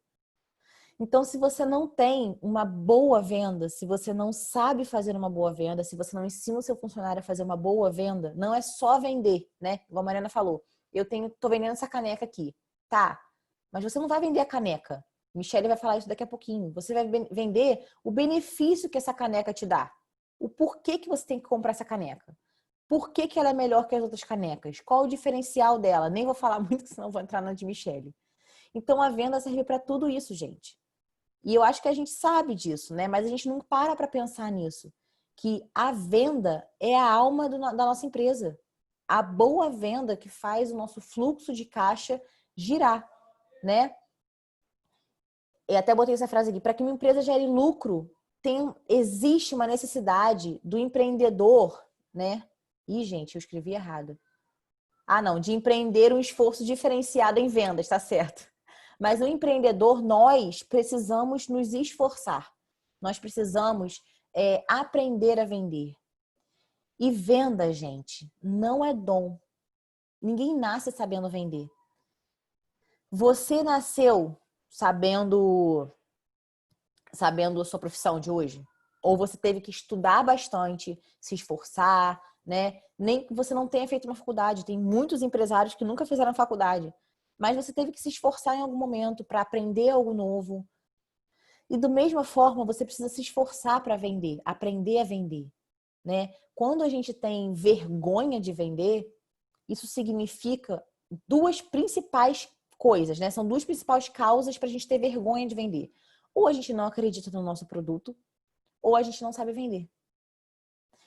Então, se você não tem uma boa venda, se você não sabe fazer uma boa venda, se você não ensina o seu funcionário a fazer uma boa venda, não é só vender, né? Como a Mariana falou, tô vendendo essa caneca aqui. Tá, mas você não vai vender a caneca. Michele vai falar isso daqui a pouquinho. Você vai vender o benefício que essa caneca te dá. O porquê que você tem que comprar essa caneca. Por que que ela é melhor que as outras canecas? Qual o diferencial dela? Nem vou falar muito, senão vou entrar na de Michele. Então, a venda serve para tudo isso, gente. E eu acho que a gente sabe disso, né? Mas a gente não para pensar nisso. Que a venda é a alma da nossa empresa. A boa venda que faz o nosso fluxo de caixa girar, né? Eu até botei essa frase aqui. Para que uma empresa gere lucro, existe uma necessidade do empreendedor, né? Ih, gente, eu escrevi errado. Ah, não, de empreender um esforço diferenciado em vendas, tá certo. Mas o empreendedor, nós precisamos nos esforçar. Nós precisamos aprender a vender. E venda, gente, não é dom. Ninguém nasce sabendo vender. Você nasceu sabendo a sua profissão de hoje? Ou você teve que estudar bastante, se esforçar, né? Nem que você não tenha feito uma faculdade. Tem muitos empresários que nunca fizeram faculdade. Mas você teve que se esforçar em algum momento para aprender algo novo. E da mesma forma, você precisa se esforçar para vender, aprender a vender, né? Quando a gente tem vergonha de vender, isso significa 2 principais coisas, né? São 2 principais causas para a gente ter vergonha de vender. Ou a gente não acredita no nosso produto, ou a gente não sabe vender.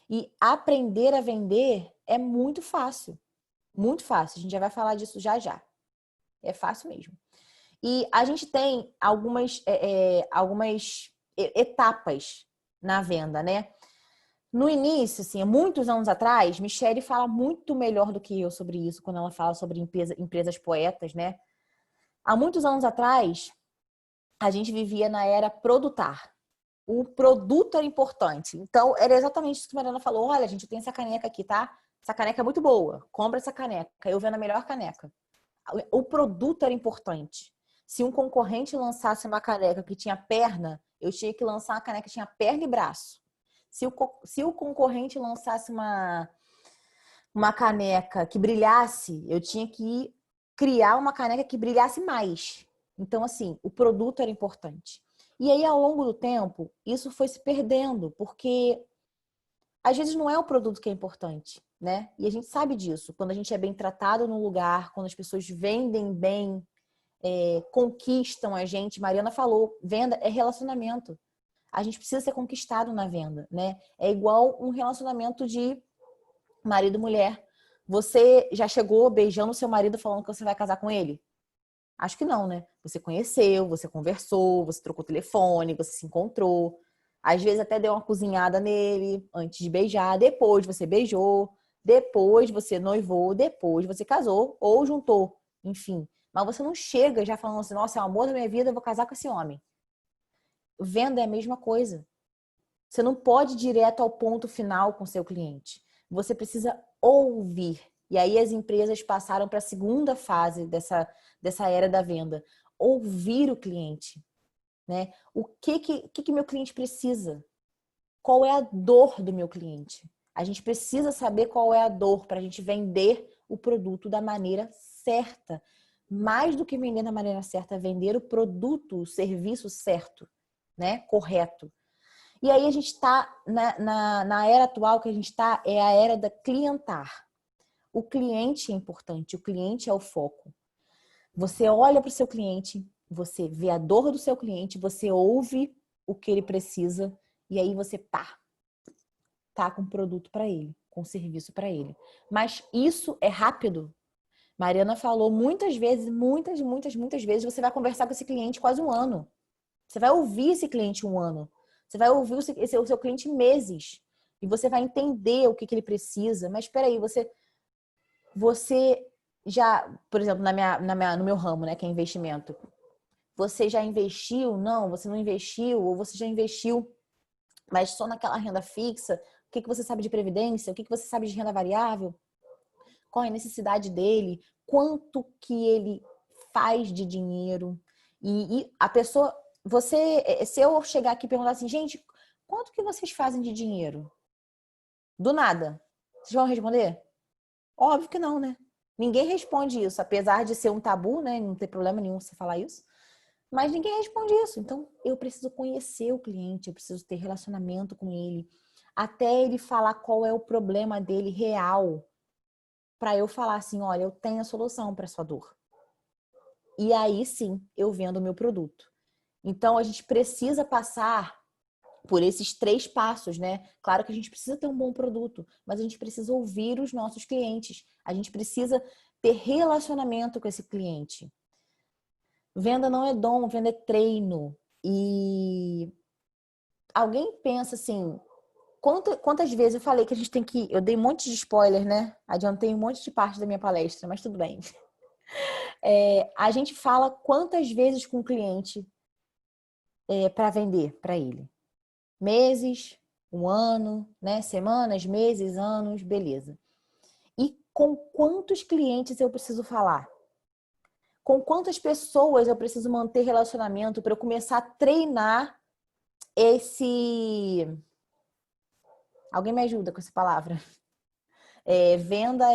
E aprender a vender é muito fácil. Muito fácil. A gente já vai falar disso já já. É fácil mesmo. E a gente tem algumas etapas na venda, né? No início, assim, há muitos anos atrás, Michele fala muito melhor do que eu sobre isso, quando ela fala sobre empresas poetas, né? Há muitos anos atrás, a gente vivia na era produtar. O produto era importante. Então, era exatamente isso que a Mariana falou. Olha, gente, eu tenho essa caneca aqui, tá? Essa caneca é muito boa. Compra essa caneca. Eu vendo a melhor caneca. O produto era importante. Se um concorrente lançasse uma caneca que tinha perna, eu tinha que lançar uma caneca que tinha perna e braço. Se o concorrente lançasse uma caneca que brilhasse, eu tinha que criar uma caneca que brilhasse mais. Então, assim, o produto era importante. E aí, ao longo do tempo, isso foi se perdendo, porque às vezes não é o produto que é importante, né? E a gente sabe disso. Quando a gente é bem tratado no lugar, quando as pessoas vendem bem, conquistam a gente. Mariana falou, venda é relacionamento. A gente precisa ser conquistado na venda, né? É igual um relacionamento de marido e mulher. Você já chegou beijando seu marido falando que você vai casar com ele? Acho que não, né? Você conheceu, você conversou, você trocou telefone, você se encontrou. Às vezes até deu uma cozinhada nele antes de beijar. Depois você beijou. Depois você noivou. Depois você casou ou juntou. Enfim. Mas você não chega já falando assim, nossa, é o amor da minha vida, eu vou casar com esse homem. Venda é a mesma coisa. Você não pode ir direto ao ponto final com seu cliente. Você precisa ouvir. E aí as empresas passaram para a segunda fase dessa era da venda. Ouvir o cliente, né? O que meu cliente precisa? Qual é a dor do meu cliente? A gente precisa saber qual é a dor para a gente vender o produto da maneira certa. Mais do que vender da maneira certa, vender o produto, o serviço certo, né? Correto. E aí a gente está na era atual que a gente está, é a era da clientar. O cliente é importante, o cliente é o foco. Você olha para o seu cliente, você vê a dor do seu cliente, você ouve o que ele precisa e aí você tá com produto para ele, com serviço para ele. Mas isso é rápido. Mariana falou muitas vezes, muitas vezes, você vai conversar com esse cliente quase um ano. Você vai ouvir esse cliente um ano. Você vai ouvir o seu cliente meses. E você vai entender o que ele precisa. Mas espera aí, você já, por exemplo, no meu ramo, né, que é investimento, você já investiu? Não, você não investiu, ou você já investiu, mas só naquela renda fixa. O que você sabe de previdência? O que você sabe de renda variável? Qual é a necessidade dele? Quanto que ele faz de dinheiro? E a pessoa, se eu chegar aqui e perguntar assim, gente, quanto que vocês fazem de dinheiro? Do nada. Vocês vão responder? Óbvio que não, né? Ninguém responde isso, apesar de ser um tabu, né? Não tem problema nenhum você falar isso. Mas ninguém responde isso. Então, eu preciso conhecer o cliente, eu preciso ter relacionamento com ele, até ele falar qual é o problema dele real, para eu falar assim, olha, eu tenho a solução para sua dor. E aí sim, eu vendo o meu produto. Então, a gente precisa passar por esses 3 passos, né? Claro que a gente precisa ter um bom produto, mas a gente precisa ouvir os nossos clientes. A gente precisa ter relacionamento com esse cliente. Venda não é dom, venda é treino. E alguém pensa assim, quantas vezes eu falei que a gente tem que... Eu dei um monte de spoiler, né? Adiantei um monte de parte da minha palestra, mas tudo bem. A gente fala quantas vezes com o cliente para vender para ele. Meses, um ano, né? Semanas, meses, anos, beleza. E com quantos clientes eu preciso falar? Com quantas pessoas eu preciso manter relacionamento para eu começar a treinar esse... Alguém me ajuda com essa palavra? Venda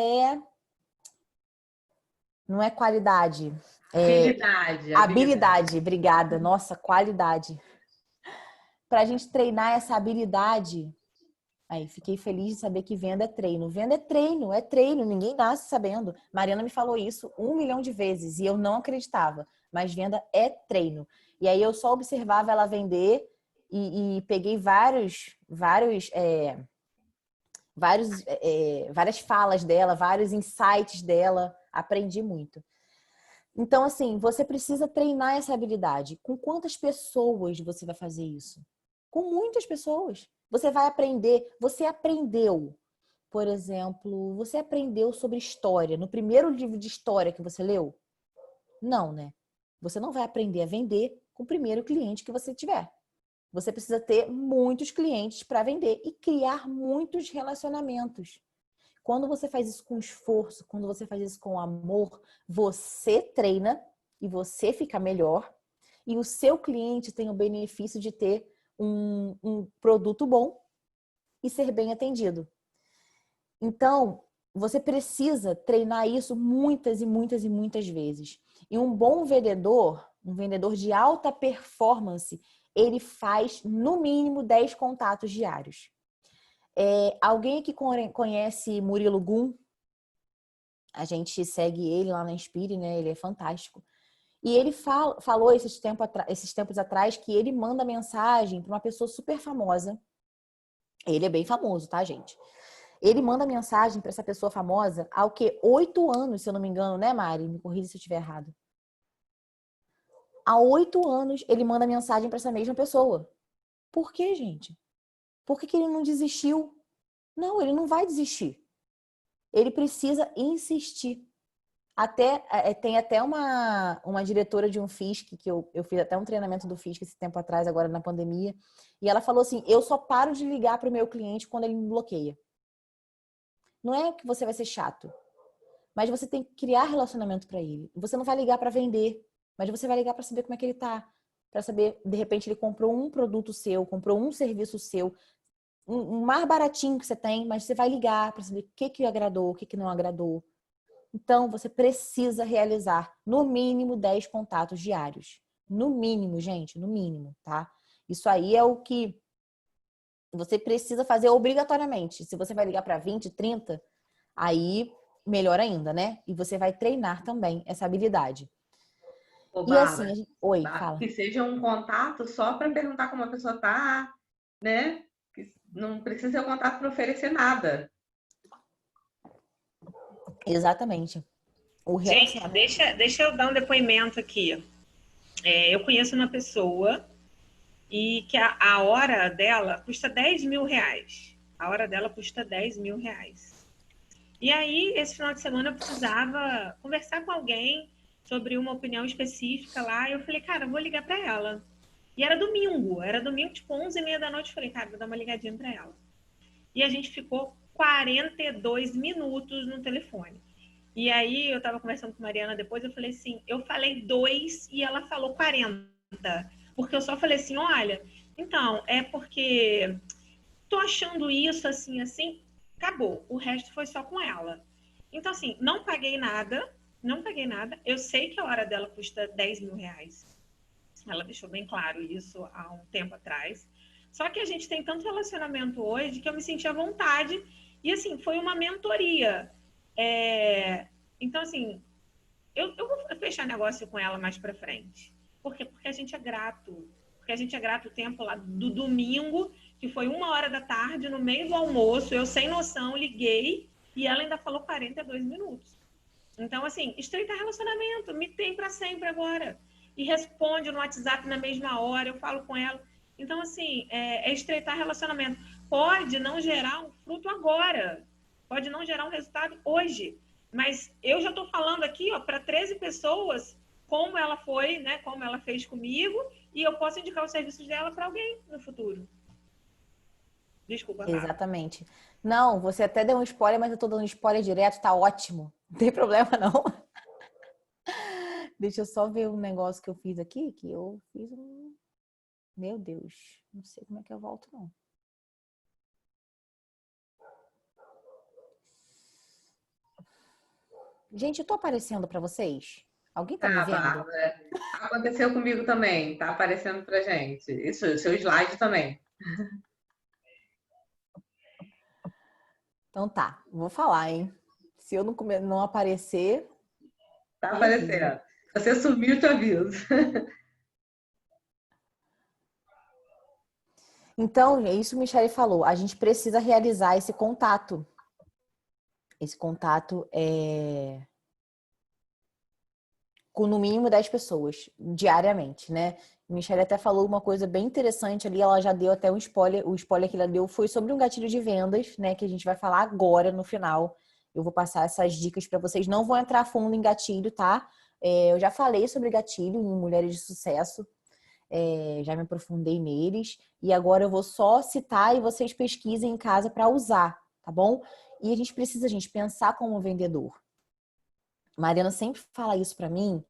não é qualidade. Habilidade, obrigada. Nossa, qualidade. Para a gente treinar essa habilidade. Aí, fiquei feliz de saber que venda é treino. Venda é treino. Ninguém nasce sabendo. Mariana me falou isso 1 milhão de vezes e eu não acreditava. Mas venda é treino. E aí eu só observava ela vender e peguei várias falas dela, vários insights dela. Aprendi muito. Então, assim, você precisa treinar essa habilidade. Com quantas pessoas você vai fazer isso? Com muitas pessoas. Você vai aprender. Você aprendeu, por exemplo, você aprendeu sobre história no primeiro livro de história que você leu? Não, né? Você não vai aprender a vender com o primeiro cliente que você tiver. Você precisa ter muitos clientes para vender e criar muitos relacionamentos. Quando você faz isso com esforço, quando você faz isso com amor, você treina e você fica melhor. E o seu cliente tem o benefício de ter um produto bom e ser bem atendido. Então, você precisa treinar isso muitas e muitas e muitas vezes. E um bom vendedor, um vendedor de alta performance, ele faz no mínimo 10 contatos diários. Alguém que conhece Murilo Gun, a gente segue ele lá na Inspire, né? Ele é fantástico. E ele falou esses tempos atrás que ele manda mensagem para uma pessoa super famosa. Ele é bem famoso, tá, gente? Ele manda mensagem para essa pessoa famosa há o quê? 8 anos, se eu não me engano, né, Mari? Me corrija se eu estiver errado. Há 8 anos ele manda mensagem para essa mesma pessoa. Por quê, gente? Por que ele não desistiu? Não, ele não vai desistir. Ele precisa insistir. Tem até uma diretora de um FISC, que eu fiz até um treinamento do FISC esse tempo atrás, agora na pandemia, e ela falou assim, eu só paro de ligar para o meu cliente quando ele me bloqueia. Não é que você vai ser chato, mas você tem que criar relacionamento para ele. Você não vai ligar para vender, mas você vai ligar para saber como é que ele tá. Para saber, de repente, ele comprou um produto seu, comprou um serviço seu, um mais baratinho que você tem, mas você vai ligar para saber o que agradou, o que não agradou. Então, você precisa realizar no mínimo 10 contatos diários. No mínimo, gente, no mínimo, tá? Isso aí é o que você precisa fazer obrigatoriamente. Se você vai ligar para 20, 30, aí melhor ainda, né? E você vai treinar também essa habilidade. Ô, E assim, Bárbara, oi, fala. que seja um contato só para perguntar como a pessoa tá, né? Que não precisa ser um contato para oferecer nada. Exatamente. O Gente, relacionamento. deixa eu dar um depoimento aqui. Eu conheço uma pessoa e que a hora dela custa 10 mil reais. A hora dela custa 10 mil reais. E aí, esse final de semana, eu precisava conversar com alguém sobre uma opinião específica lá. E eu falei, cara, eu vou ligar para ela. E era domingo, tipo 11h30 da noite. Eu falei, cara, vou dar uma ligadinha para ela. E a gente ficou 42 minutos no telefone. E aí, eu tava conversando com a Mariana depois, eu falei assim, eu falei 2 e ela falou 40. Porque eu só falei assim, olha, então, é porque tô achando isso, assim, assim, acabou. O resto foi só com ela. Então, assim, não paguei nada, não paguei nada. Eu sei que a hora dela custa 10 mil reais. Ela deixou bem claro isso há um tempo atrás. Só que a gente tem tanto relacionamento hoje que eu me senti à vontade. E, assim, foi uma mentoria. Então, assim, eu vou fechar negócio com ela mais pra frente. Por quê? Porque a gente é grato. Porque a gente é grato o tempo lá do domingo, que foi 1h da tarde, no meio do almoço, eu sem noção, liguei e ela ainda falou 42 minutos. Então, assim, estreitar relacionamento, me tem pra sempre agora. E responde no WhatsApp na mesma hora, eu falo com ela. Então, assim, é estreitar relacionamento. Pode não gerar um fruto agora, pode não gerar um resultado hoje. Mas eu já estou falando aqui, ó, para 13 pessoas como ela foi, né? Como ela fez comigo, e eu posso indicar os serviços dela para alguém no futuro. Desculpa, Bárbara. Exatamente. Não, você até deu um spoiler, mas eu tô dando spoiler direto, tá ótimo. Não tem problema, não. Deixa eu só ver um negócio que eu fiz aqui, que eu fiz um... Meu Deus, não sei como é que eu volto, não. Gente, eu tô aparecendo pra vocês? Alguém tá me Tá, vendo? Bárbara. Aconteceu comigo também, tá aparecendo pra gente. Isso, seu slide também. Então tá, vou falar, hein? Se eu não aparecer, Tá me avisa. aparecendo. Se você sumiu, te aviso. Então, é isso que o Michele falou. A gente precisa realizar esse contato. Esse contato é com no mínimo 10 pessoas diariamente, né? A Michelle até falou uma coisa bem interessante ali, ela já deu até um spoiler, o spoiler que ela deu foi sobre um gatilho de vendas, né, que a gente vai falar agora no final. Eu vou passar essas dicas para vocês, não vou entrar a fundo em gatilho, tá? Eu já falei sobre gatilho em Mulheres de Sucesso, já me aprofundei neles, e agora eu vou só citar e vocês pesquisem em casa para usar, tá bom? E a gente precisa, gente, pensar como vendedor. Mariana sempre fala isso pra mim,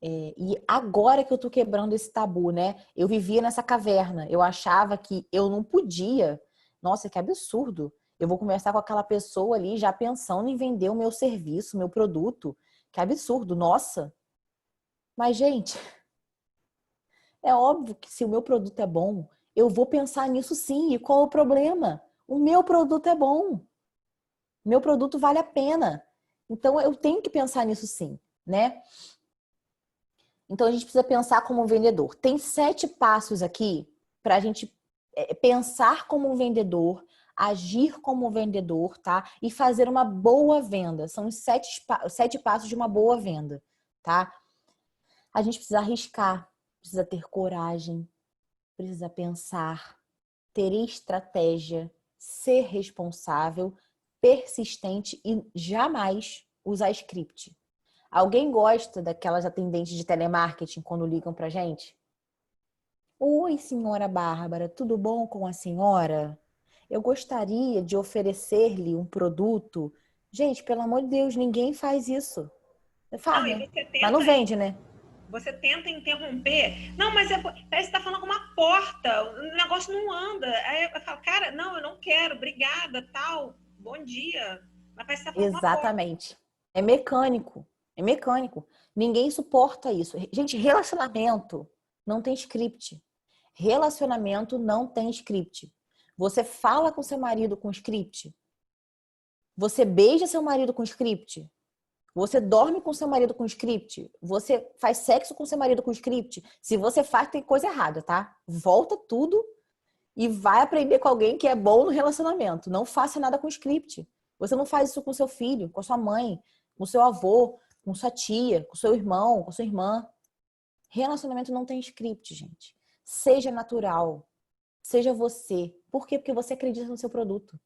e agora que eu tô quebrando esse tabu, né? Eu vivia nessa caverna, eu achava que eu não podia. Nossa, que absurdo. Eu vou conversar com aquela pessoa ali já pensando em vender o meu serviço, o meu produto. Que absurdo, nossa. Mas, gente, é óbvio que se o meu produto é bom, eu vou pensar nisso sim. E qual é o problema? O meu produto é bom. Meu produto vale a pena. Então, eu tenho que pensar nisso sim, né? Então, a gente precisa pensar como um vendedor. Tem 7 passos aqui para a gente pensar como um vendedor, agir como um vendedor, tá? E fazer uma boa venda. São os 7 passos de uma boa venda, tá? A gente precisa arriscar, precisa ter coragem, precisa pensar, ter estratégia, ser responsável, persistente e jamais usar script. Alguém gosta daquelas atendentes de telemarketing quando ligam pra gente? Oi, senhora Bárbara, tudo bom com a senhora? Eu gostaria de oferecer-lhe um produto. Gente, pelo amor de Deus, ninguém faz isso. Faz, Não, e né? Mas não vende, né? você tenta interromper. Não, mas parece que tá falando com uma porta, o negócio não anda. Aí eu falo, cara, não, eu não quero, obrigada, tal, bom dia. Mas parece que tá falando com uma porta. Exatamente. É mecânico. É mecânico. Ninguém suporta isso. Gente, relacionamento não tem script. Relacionamento não tem script. Você fala com seu marido com script? Você beija seu marido com script? Você dorme com seu marido com script? Você faz sexo com seu marido com script? Se você faz, tem coisa errada, tá? Volta tudo e vai aprender com alguém que é bom no relacionamento. Não faça nada com script. Você não faz isso com seu filho, com a sua mãe, com seu avô, com sua tia, com seu irmão, com sua irmã. Relacionamento não tem script, gente. Seja natural. Seja você. Por quê? Porque você acredita no seu produto.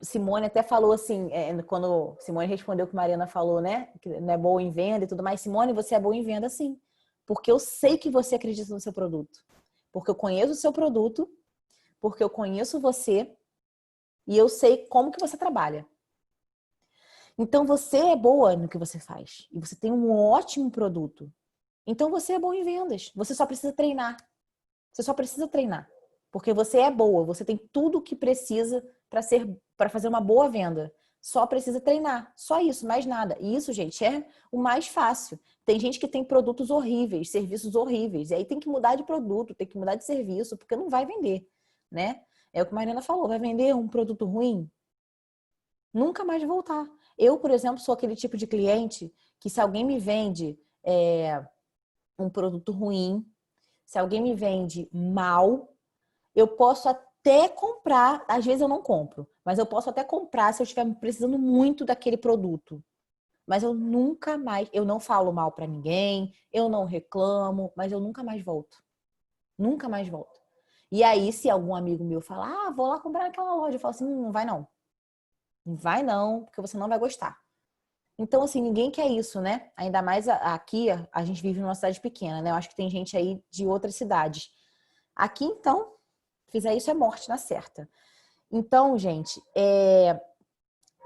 Simone até falou assim, quando Simone respondeu o que Mariana falou, né? Que não é boa em venda e tudo mais. Simone, você é boa em venda sim. Porque eu sei que você acredita no seu produto. Porque eu conheço o seu produto, porque eu conheço você e eu sei como que você trabalha. Então você é boa no que você faz. E você tem um ótimo produto. Então você é bom em vendas. Você só precisa treinar. Você só precisa treinar. Porque você é boa, você tem tudo o que precisa para fazer uma boa venda. Só precisa treinar. Só isso, mais nada. E isso, gente, é o mais fácil. Tem gente que tem produtos horríveis, serviços horríveis. E aí tem que mudar de produto, tem que mudar de serviço, porque não vai vender, né? É o que a Mariana falou, vai vender um produto ruim? Nunca mais voltar. Eu, por exemplo, sou aquele tipo de cliente que se alguém me vende um produto ruim, se alguém me vende mal, eu posso até comprar, às vezes eu não compro, mas eu posso até comprar se eu estiver precisando muito daquele produto. Mas eu nunca mais, eu não falo mal pra ninguém, eu não reclamo, mas eu nunca mais volto. Nunca mais volto. E aí, se algum amigo meu falar, vou lá comprar naquela loja, eu falo assim, não vai não. Não vai não, porque você não vai gostar. Então, assim, ninguém quer isso, né? Ainda mais aqui, a gente vive numa cidade pequena, né? Eu acho que tem gente aí de outras cidades. Aqui, então, fizer isso é morte na certa. Então, gente,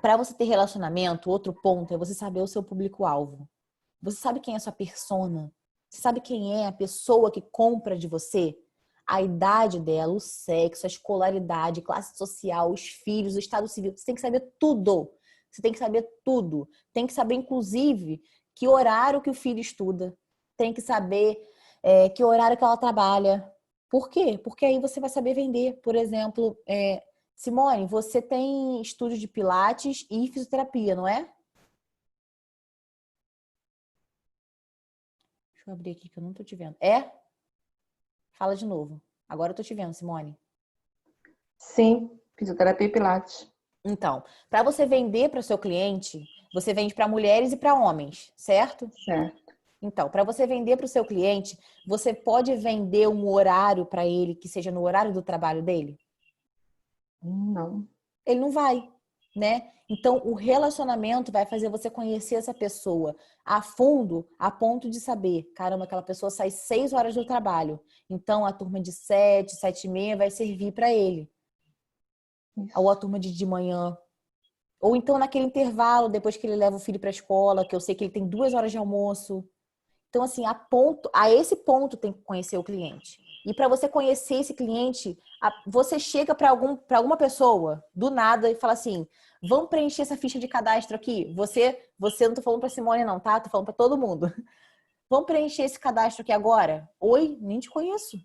para você ter relacionamento, outro ponto é você saber o seu público-alvo. Você sabe quem é a sua persona? Você sabe quem é a pessoa que compra de você? A idade dela, o sexo, a escolaridade, classe social, os filhos, o estado civil. Você tem que saber tudo. Você tem que saber tudo. Tem que saber, inclusive, que horário que o filho estuda. Tem que saber que horário que ela trabalha. Por quê? Porque aí você vai saber vender. Por exemplo, Simone, você tem estúdio de pilates e fisioterapia, não é? Deixa eu abrir aqui que eu não tô te vendo. É? Fala de novo. Agora eu tô te vendo, Simone. Sim, fisioterapia e pilates. Então, para você vender para o seu cliente, você vende para mulheres e para homens, certo? Certo. Então, para você vender para o seu cliente, você pode vender um horário para ele que seja no horário do trabalho dele? Não. Ele não vai, né? Então, o relacionamento vai fazer você conhecer essa pessoa a fundo, a ponto de saber, caramba, aquela pessoa sai 6 horas do trabalho. Então, a turma de 7, 7h30 vai servir para ele. Ou a turma de manhã. Ou então, naquele intervalo, depois que ele leva o filho para a escola, que eu sei que ele tem 2 horas de almoço. Então, assim, a esse ponto tem que conhecer o cliente. E para você conhecer esse cliente, você chega para alguma pessoa do nada e fala assim: vamos preencher essa ficha de cadastro aqui. Você não tô falando para Simone não, tá? Tô falando para todo mundo. Vamos preencher esse cadastro aqui agora? Oi, nem te conheço.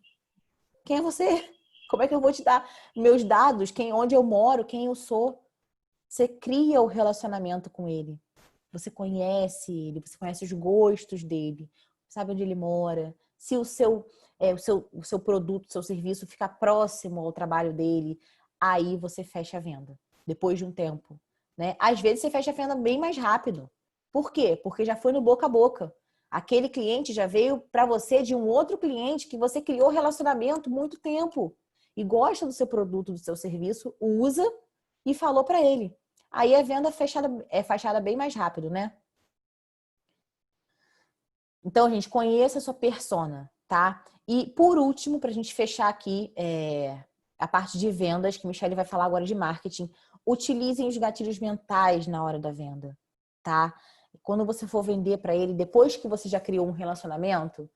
Quem é você? Como é que eu vou te dar meus dados? Onde eu moro? Quem eu sou? Você cria o relacionamento com ele. Você conhece ele, você conhece os gostos dele, sabe onde ele mora, se o seu produto, seu serviço fica próximo ao trabalho dele, aí você fecha a venda, depois de um tempo, né? Às vezes você fecha a venda bem mais rápido. Por quê? Porque já foi no boca a boca. Aquele cliente já veio para você de um outro cliente que você criou relacionamento muito tempo e gosta do seu produto, do seu serviço, usa e falou para ele. Aí a venda fechada bem mais rápido, né? Então, gente, conheça a sua persona, tá? E por último, pra gente fechar aqui a parte de vendas, que a Michelle vai falar agora de marketing, utilizem os gatilhos mentais na hora da venda, tá? Quando você for vender para ele, depois que você já criou um relacionamento,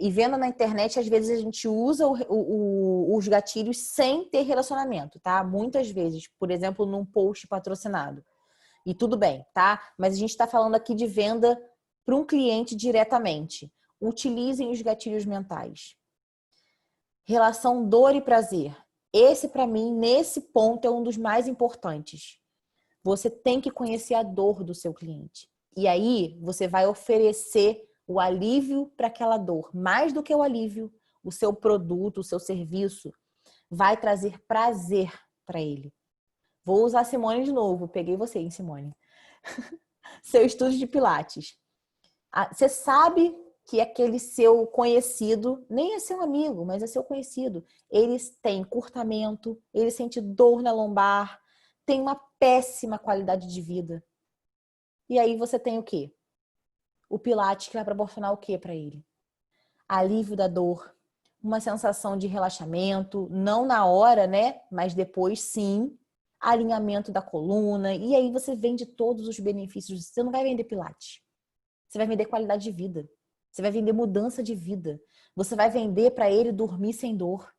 e venda na internet, às vezes a gente usa os gatilhos sem ter relacionamento, tá? Muitas vezes, por exemplo, num post patrocinado. E tudo bem, tá? Mas a gente está falando aqui de venda para um cliente diretamente. Utilizem os gatilhos mentais. Relação dor e prazer. Esse, para mim, nesse ponto, é um dos mais importantes. Você tem que conhecer a dor do seu cliente. E aí, você vai oferecer o alívio para aquela dor. Mais do que o alívio, o seu produto, o seu serviço vai trazer prazer para ele. Vou usar a Simone de novo. Peguei você, hein, Simone? Seu estúdio de Pilates. Você sabe que aquele seu conhecido, nem é seu amigo, mas é seu conhecido. Eles têm encurtamento, ele sente dor na lombar, tem uma péssima qualidade de vida. E aí você tem o quê? O Pilates que vai proporcionar o quê para ele? Alívio da dor, uma sensação de relaxamento, não na hora, né? Mas depois sim, alinhamento da coluna. E aí você vende todos os benefícios. Você não vai vender Pilates. Você vai vender qualidade de vida. Você vai vender mudança de vida. Você vai vender para ele dormir sem dor,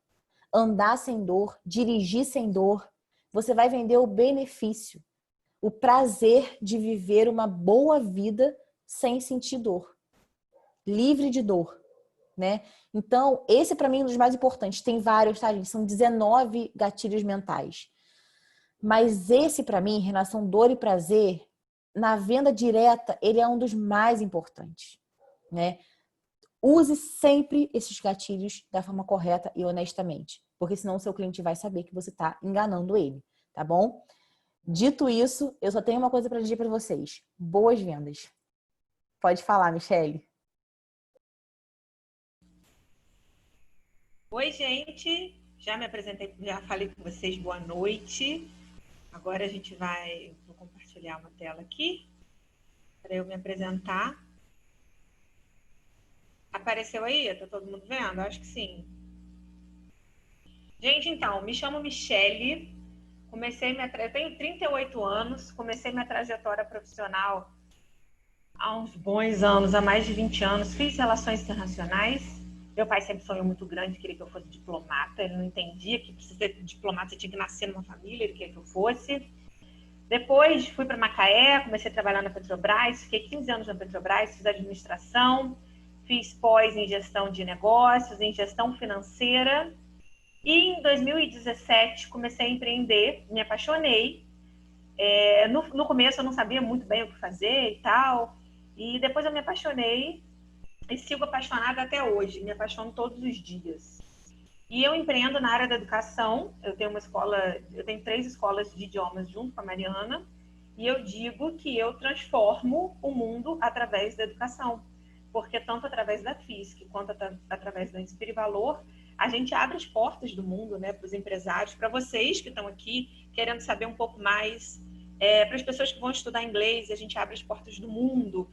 andar sem dor, dirigir sem dor. Você vai vender o benefício, o prazer de viver uma boa vida sem sentir dor, livre de dor, né? Então, esse para mim é um dos mais importantes. Tem vários, tá, gente? São 19 gatilhos mentais. Mas esse para mim, em relação dor e prazer, na venda direta, ele é um dos mais importantes, né? Use sempre esses gatilhos da forma correta e honestamente, porque senão o seu cliente vai saber que você está enganando ele, tá bom? Dito isso, eu só tenho uma coisa para dizer para vocês. Boas vendas. Pode falar, Michele. Oi, gente. Já me apresentei, já falei com vocês. Boa noite. Agora a gente vou compartilhar uma tela aqui para eu me apresentar. Apareceu aí? Tá todo mundo vendo? Acho que sim. Gente, então, me chamo Michele. Eu tenho 38 anos, comecei minha trajetória profissional há uns bons anos, há mais de 20 anos. Fiz relações internacionais. Meu pai sempre sonhou muito grande, queria que eu fosse diplomata. Ele não entendia que precisa ser diplomata, você tinha que nascer numa família, ele queria que eu fosse. Depois fui para Macaé, comecei a trabalhar na Petrobras, fiquei 15 anos na Petrobras, fiz administração, fiz pós em gestão de negócios, em gestão financeira. E em 2017 comecei a empreender, me apaixonei. No começo eu não sabia muito bem o que fazer e tal. E depois eu me apaixonei e sigo apaixonada até hoje. Me apaixono todos os dias. E eu empreendo na área da educação. Eu tenho 3 escolas de idiomas junto com a Mariana. E eu digo que eu transformo o mundo através da educação. Porque tanto através da FISC quanto através da Inspire Valor, a gente abre as portas do mundo, né, para os empresários, para vocês que estão aqui querendo saber um pouco mais, para as pessoas que vão estudar inglês, a gente abre as portas do mundo.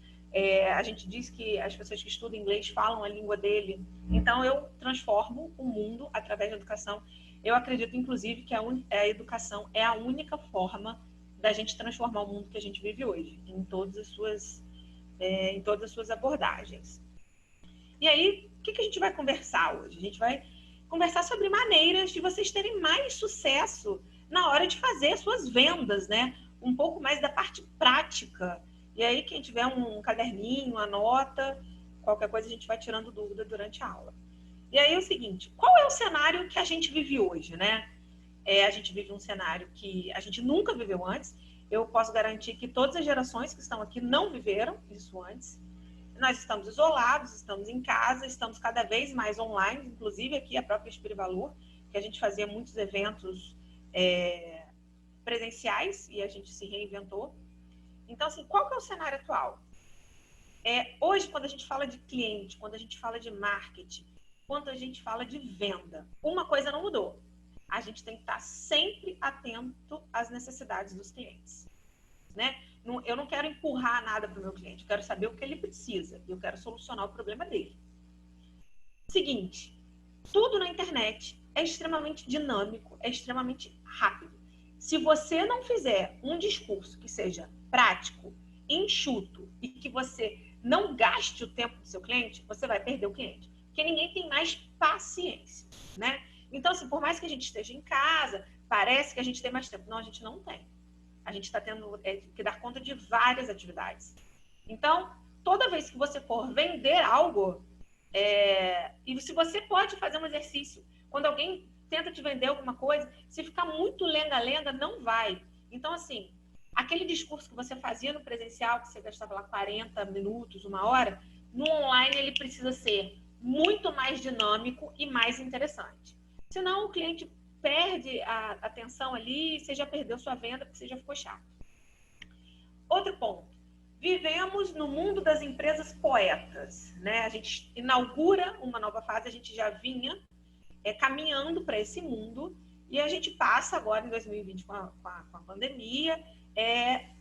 A gente diz que as pessoas que estudam inglês falam a língua dele. Então, eu transformo o mundo através da educação. Eu acredito, inclusive, que a educação é a única forma da gente transformar o mundo que a gente vive hoje, em todas as suas abordagens. E aí, o que a gente vai conversar hoje? A gente vai conversar sobre maneiras de vocês terem mais sucesso na hora de fazer as suas vendas, né? Um pouco mais da parte prática. E aí, quem tiver um caderninho, anota, qualquer coisa a gente vai tirando dúvida durante a aula. E aí é o seguinte, qual é o cenário que a gente vive hoje, né? A gente vive um cenário que a gente nunca viveu antes. Eu posso garantir que todas as gerações que estão aqui não viveram isso antes. Nós estamos isolados, estamos em casa, estamos cada vez mais online, inclusive aqui a própria Inspire Valor, que a gente fazia muitos eventos presenciais e a gente se reinventou. Então, assim, qual que é o cenário atual? Hoje, quando a gente fala de cliente, quando a gente fala de marketing, quando a gente fala de venda, uma coisa não mudou. A gente tem que estar sempre atento às necessidades dos clientes, né? Eu não quero empurrar nada para o meu cliente, eu quero saber o que ele precisa, eu quero solucionar o problema dele. Seguinte, tudo na internet é extremamente dinâmico, é extremamente rápido. Se você não fizer um discurso que seja prático, enxuto e que você não gaste o tempo do seu cliente, você vai perder o cliente. Porque ninguém tem mais paciência, né? Então, assim, por mais que a gente esteja em casa, parece que a gente tem mais tempo. Não, a gente não tem. A gente está tendo que dar conta de várias atividades. Então, toda vez que você for vender algo, e se você pode fazer um exercício, quando alguém tenta te vender alguma coisa, se ficar muito lenga-lenga, não vai. Então, assim, aquele discurso que você fazia no presencial, que você gastava lá 40 minutos, 1 hora, no online ele precisa ser muito mais dinâmico e mais interessante. Senão o cliente perde a atenção ali e você já perdeu sua venda porque você já ficou chato. Outro ponto. Vivemos no mundo das empresas poetas, né? A gente inaugura uma nova fase, a gente já vinha caminhando para esse mundo e a gente passa agora em 2020 com a pandemia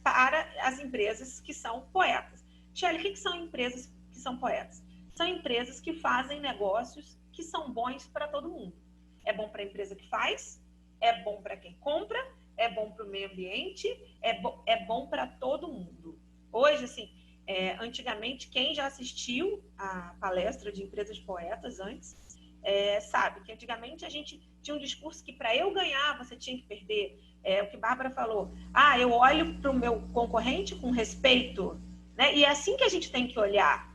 para as empresas que são poetas. Shelly, o que são empresas que são poetas? São empresas que fazem negócios que são bons para todo mundo. É bom para a empresa que faz, é bom para quem compra, é bom para o meio ambiente, é bom para todo mundo. Hoje, assim, antigamente, quem já assistiu a palestra de empresas poetas antes, sabe que antigamente a gente tinha um discurso que para eu ganhar você tinha que perder. O que a Bárbara falou. Eu olho para o meu concorrente com respeito, né? E é assim que a gente tem que olhar.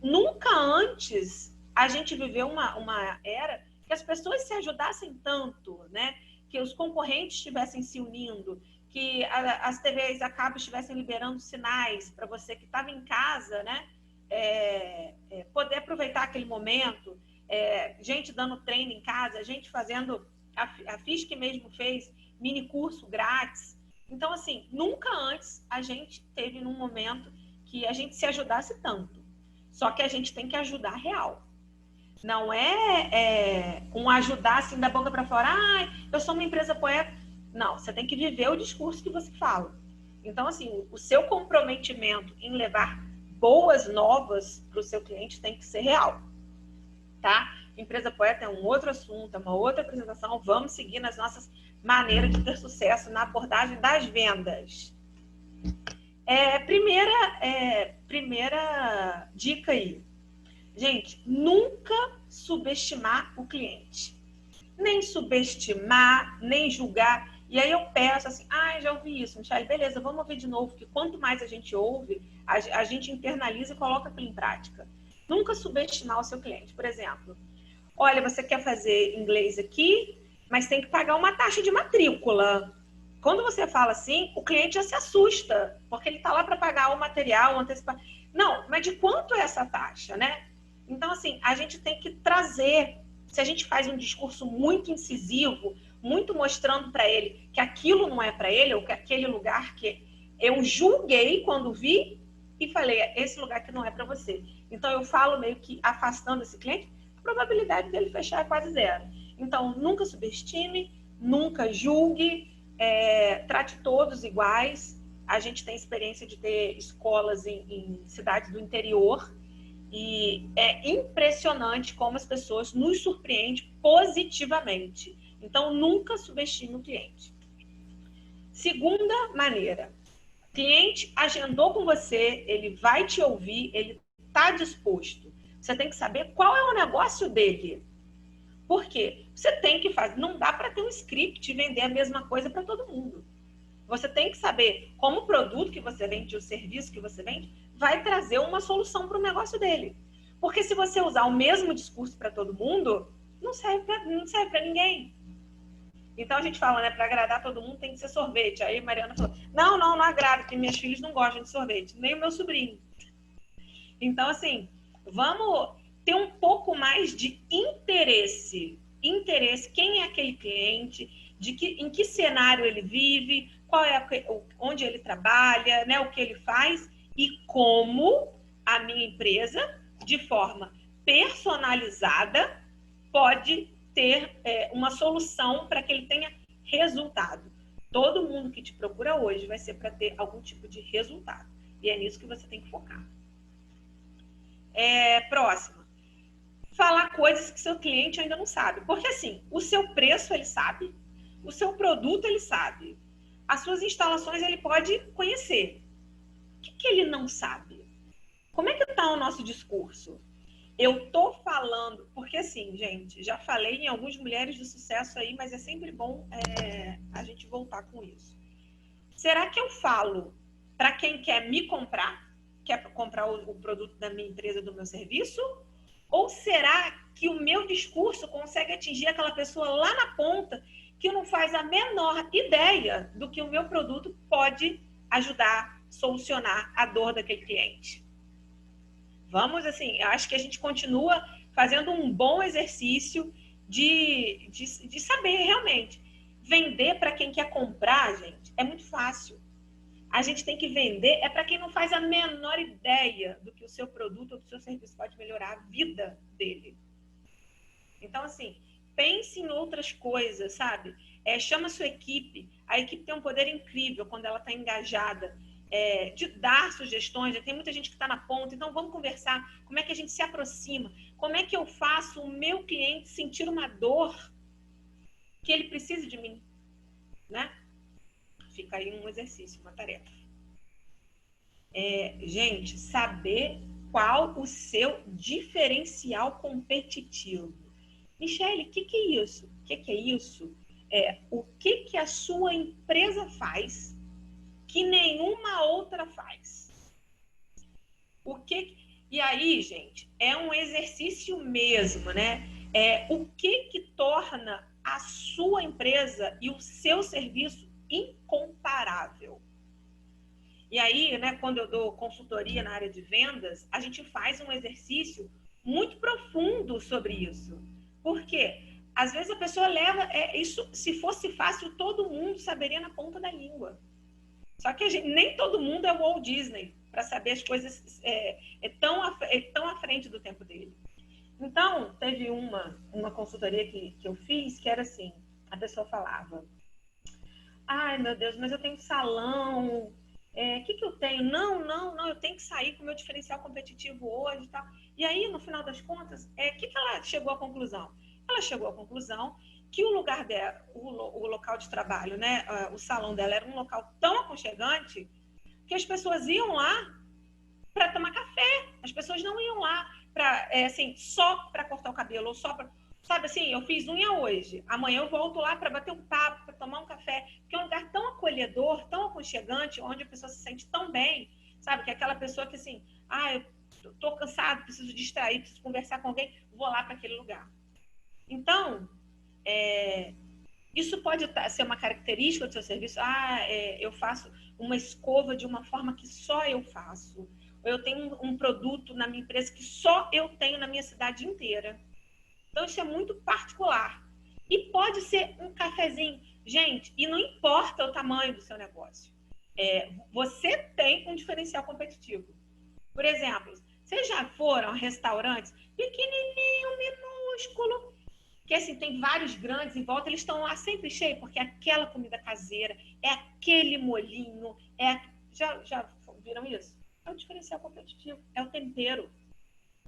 Nunca antes a gente viveu uma era que as pessoas se ajudassem tanto, né? Que os concorrentes estivessem se unindo, que as TVs a cabo estivessem liberando sinais para você que estava em casa, né? Poder aproveitar aquele momento. Gente dando treino em casa, gente fazendo, a FISC mesmo fez mini curso grátis. Então, assim, nunca antes a gente teve num momento que a gente se ajudasse tanto. Só que a gente tem que ajudar real. Não um ajudar assim da boca para fora, eu sou uma empresa poeta. Não, você tem que viver o discurso que você fala. Então, assim, o seu comprometimento em levar boas novas para o seu cliente tem que ser real. Tá? Empresa poeta é um outro assunto, é uma outra apresentação. Vamos seguir nas nossas maneiras de ter sucesso na abordagem das vendas. Primeira dica aí. Gente, nunca subestimar o cliente. Nem subestimar, nem julgar. E aí eu peço assim, já ouvi isso, Michele, beleza, vamos ouvir de novo, porque quanto mais a gente ouve, a gente internaliza e coloca aquilo em prática. Nunca subestimar o seu cliente. Por exemplo, olha, você quer fazer inglês aqui, mas tem que pagar uma taxa de matrícula. Quando você fala assim, o cliente já se assusta, porque ele está lá para pagar o material, antecipar. Não, mas de quanto é essa taxa, né? Então, assim, a gente tem que trazer. Se a gente faz um discurso muito incisivo, muito mostrando para ele que aquilo não é para ele, ou que aquele lugar que eu julguei quando vi e falei, esse lugar que não é para você. Então, eu falo meio que afastando esse cliente, a probabilidade dele fechar é quase zero. Então, nunca subestime, nunca julgue, trate todos iguais. A gente tem experiência de ter escolas em cidades do interior e é impressionante como as pessoas nos surpreendem positivamente. Então, nunca subestime o cliente. Segunda maneira, cliente agendou com você, ele vai te ouvir, ele está disposto. Você tem que saber qual é o negócio dele. Por quê? Você tem que fazer, não dá para ter um script e vender a mesma coisa para todo mundo. Você tem que saber como o produto que você vende, o serviço que você vende, vai trazer uma solução para o negócio dele. Porque se você usar o mesmo discurso para todo mundo, não serve para ninguém. Então a gente fala, né, para agradar todo mundo tem que ser sorvete. Aí a Mariana falou, não agrada, porque minhas filhas não gostam de sorvete, nem o meu sobrinho. Então, assim, vamos ter um pouco mais de interesse. Quem é aquele cliente, em que cenário ele vive, onde ele trabalha, né, o que ele faz e como a minha empresa, de forma personalizada, pode ter uma solução para que ele tenha resultado. Todo mundo que te procura hoje vai ser para ter algum tipo de resultado. E é nisso que você tem que focar. Próxima. Falar coisas que seu cliente ainda não sabe. Porque assim, o seu preço ele sabe, o seu produto ele sabe, as suas instalações ele pode conhecer. O que ele não sabe? Como é que está o nosso discurso? Eu tô falando, porque assim, gente, já falei em algumas mulheres de sucesso aí, mas é sempre bom a gente voltar com isso. Será que eu falo para quem quer me comprar, quer comprar o produto da minha empresa, do meu serviço? Ou será que o meu discurso consegue atingir aquela pessoa lá na ponta que não faz a menor ideia do que o meu produto pode ajudar, solucionar a dor daquele cliente? Vamos, assim, eu acho que a gente continua fazendo um bom exercício de saber realmente. Vender para quem quer comprar, gente, é muito fácil. A gente tem que vender para quem não faz a menor ideia do que o seu produto ou do seu serviço pode melhorar a vida dele. Então, assim, pense em outras coisas, sabe? Chama a sua equipe. A equipe tem um poder incrível quando ela está engajada. De dar sugestões, tem muita gente que está na ponta, então vamos conversar, como é que a gente se aproxima, como é que eu faço o meu cliente sentir uma dor que ele precisa de mim, né? Fica aí um exercício, uma tarefa. Gente, saber qual o seu diferencial competitivo. Michele, o que é isso? O que é isso? O que a sua empresa faz que nenhuma outra faz? E aí, gente, é um exercício mesmo, né? O que torna a sua empresa e o seu serviço incomparável? E aí, né, quando eu dou consultoria na área de vendas, a gente faz um exercício muito profundo sobre isso. Por quê? Às vezes a pessoa leva isso, se fosse fácil, todo mundo saberia na ponta da língua. Só que nem todo mundo é o Walt Disney para saber as coisas tão à frente do tempo dele. Então, teve uma consultoria que eu fiz que era assim, a pessoa falava: ai, meu Deus, mas eu tenho salão, o que eu tenho? Não, eu tenho que sair com o meu diferencial competitivo hoje e tal. E aí, no final das contas, o que ela chegou à conclusão? Ela chegou à conclusão que o lugar dela, o local de trabalho, né, o salão dela era um local tão aconchegante que as pessoas iam lá para tomar café. As pessoas não iam lá só para cortar o cabelo, ou só para... Sabe assim, eu fiz unha hoje, amanhã eu volto lá para bater um papo, para tomar um café, porque é um lugar tão acolhedor, tão aconchegante, onde a pessoa se sente tão bem, sabe? Que é aquela pessoa que assim, eu tô cansado, preciso distrair, preciso conversar com alguém, vou lá para aquele lugar. Então, isso pode ser uma característica do seu serviço. Eu faço uma escova de uma forma que só eu faço. Ou eu tenho um produto na minha empresa que só eu tenho na minha cidade inteira. Então, isso é muito particular. E pode ser um cafezinho. Gente, e não importa o tamanho do seu negócio. Você tem um diferencial competitivo. Por exemplo, vocês já foram a restaurantes pequenininho, minúsculo, que assim, tem vários grandes em volta, eles estão lá sempre cheios, porque é aquela comida caseira, é aquele molhinho, já viram isso? É o diferencial competitivo, é o tempero.